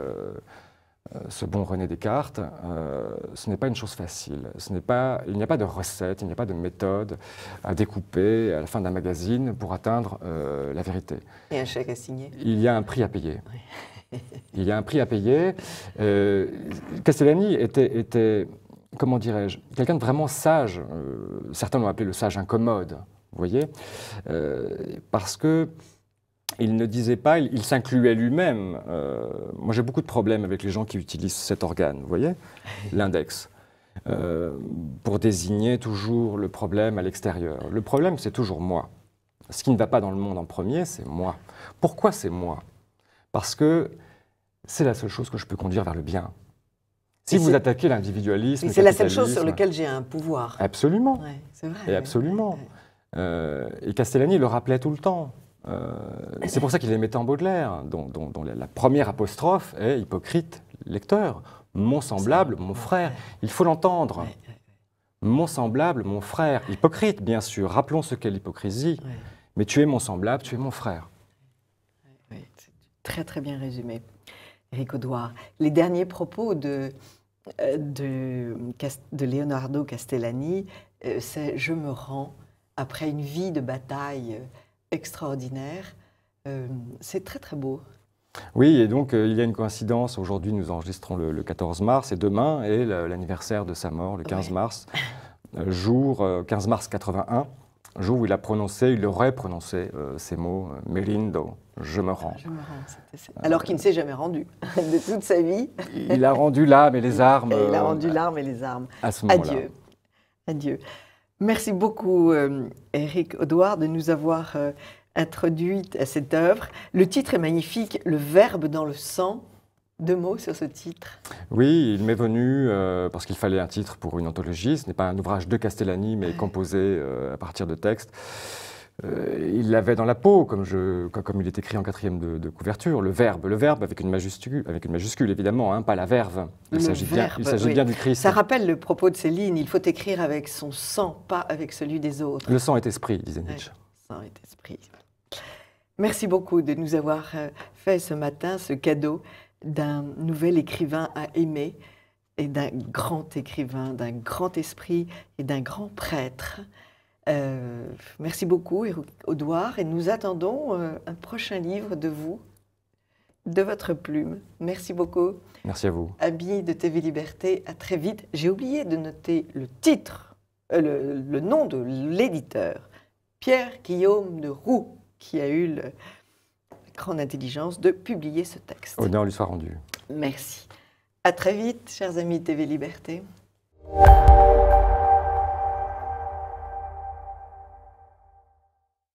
[SPEAKER 5] ce bon René Descartes, ce n'est pas une chose facile. Il n'y a pas de recette, il n'y a pas de méthode à découper à la fin d'un magazine pour atteindre la vérité.
[SPEAKER 1] Et un chèque à signer.
[SPEAKER 5] Il y a un prix à payer.
[SPEAKER 1] Oui.
[SPEAKER 5] Il y a un prix à payer. Castellani était comment dirais-je, quelqu'un de vraiment sage. Certains l'ont appelé le sage incommode, vous voyez, parce que il ne disait pas, il s'incluait lui-même. Moi, j'ai beaucoup de problèmes avec les gens qui utilisent cet organe, vous voyez, l'index, pour désigner toujours le problème à l'extérieur. Le problème, c'est toujours moi. Ce qui ne va pas dans le monde en premier, c'est moi. Pourquoi c'est moi? Parce que c'est la seule chose que je peux conduire vers le bien. Si vous attaquez l'individualisme,
[SPEAKER 1] c'est la seule chose sur laquelle j'ai un pouvoir.
[SPEAKER 5] Absolument.
[SPEAKER 1] Ouais, c'est vrai.
[SPEAKER 5] Et absolument. Et Castellani le rappelait tout le temps. C'est pour ça qu'il aimait tant Baudelaire, dont la première apostrophe est « Hypocrite, lecteur, mon semblable, mon frère ». Il faut l'entendre. Mon semblable, mon frère. Hypocrite, bien sûr. Rappelons ce qu'est l'hypocrisie. Mais tu es mon semblable, tu es mon frère.
[SPEAKER 1] Oui, c'est très très bien résumé. Éric Audouard, les derniers propos de Leonardo Castellani, c'est « Je me rends après une vie de bataille extraordinaire ». C'est très très beau.
[SPEAKER 5] Oui, et donc il y a une coïncidence. Aujourd'hui, nous enregistrons le 14 mars, et demain est l'anniversaire de sa mort, le 15 mars, 15 mars 81, jour où il aurait prononcé ces mots, Melindo, je me rends.
[SPEAKER 1] Je me rends, alors qu'il ne s'est jamais rendu de toute sa vie.
[SPEAKER 5] Il a rendu l'âme et les armes.
[SPEAKER 1] Il a rendu l'âme et les armes.
[SPEAKER 5] À ce moment-là.
[SPEAKER 1] Adieu. Adieu. Merci beaucoup, Éric Audouard, de nous avoir introduite à cette œuvre. Le titre est magnifique, Le Verbe dans le sang. 2 mots sur ce titre.
[SPEAKER 5] Oui, il m'est venu parce qu'il fallait un titre pour une anthologie. Ce n'est pas un ouvrage de Castellani, mais composé à partir de textes. Il l'avait dans la peau, comme il est écrit en 4e de couverture, le verbe avec une majuscule évidemment, hein, pas la verve. Il s'agit bien du Christ.
[SPEAKER 1] Ça rappelle le propos de Céline, il faut écrire avec son sang, pas avec celui des autres.
[SPEAKER 5] Le sang est esprit, disait Nietzsche.
[SPEAKER 1] Sang est esprit. Merci beaucoup de nous avoir fait ce matin ce cadeau d'un nouvel écrivain à aimer et d'un grand écrivain, d'un grand esprit et d'un grand prêtre. Merci beaucoup, Éric Audouard, et nous attendons un prochain livre de vous, de votre plume. Merci beaucoup.
[SPEAKER 5] Merci à vous.
[SPEAKER 1] Amis de TV Liberté, à très vite. J'ai oublié de noter le titre, le nom de l'éditeur, Pierre-Guillaume de Roux, qui a eu la grande intelligence de publier ce texte.
[SPEAKER 5] Honneur lui soit rendu.
[SPEAKER 1] Merci. À très vite, chers amis de TV Liberté.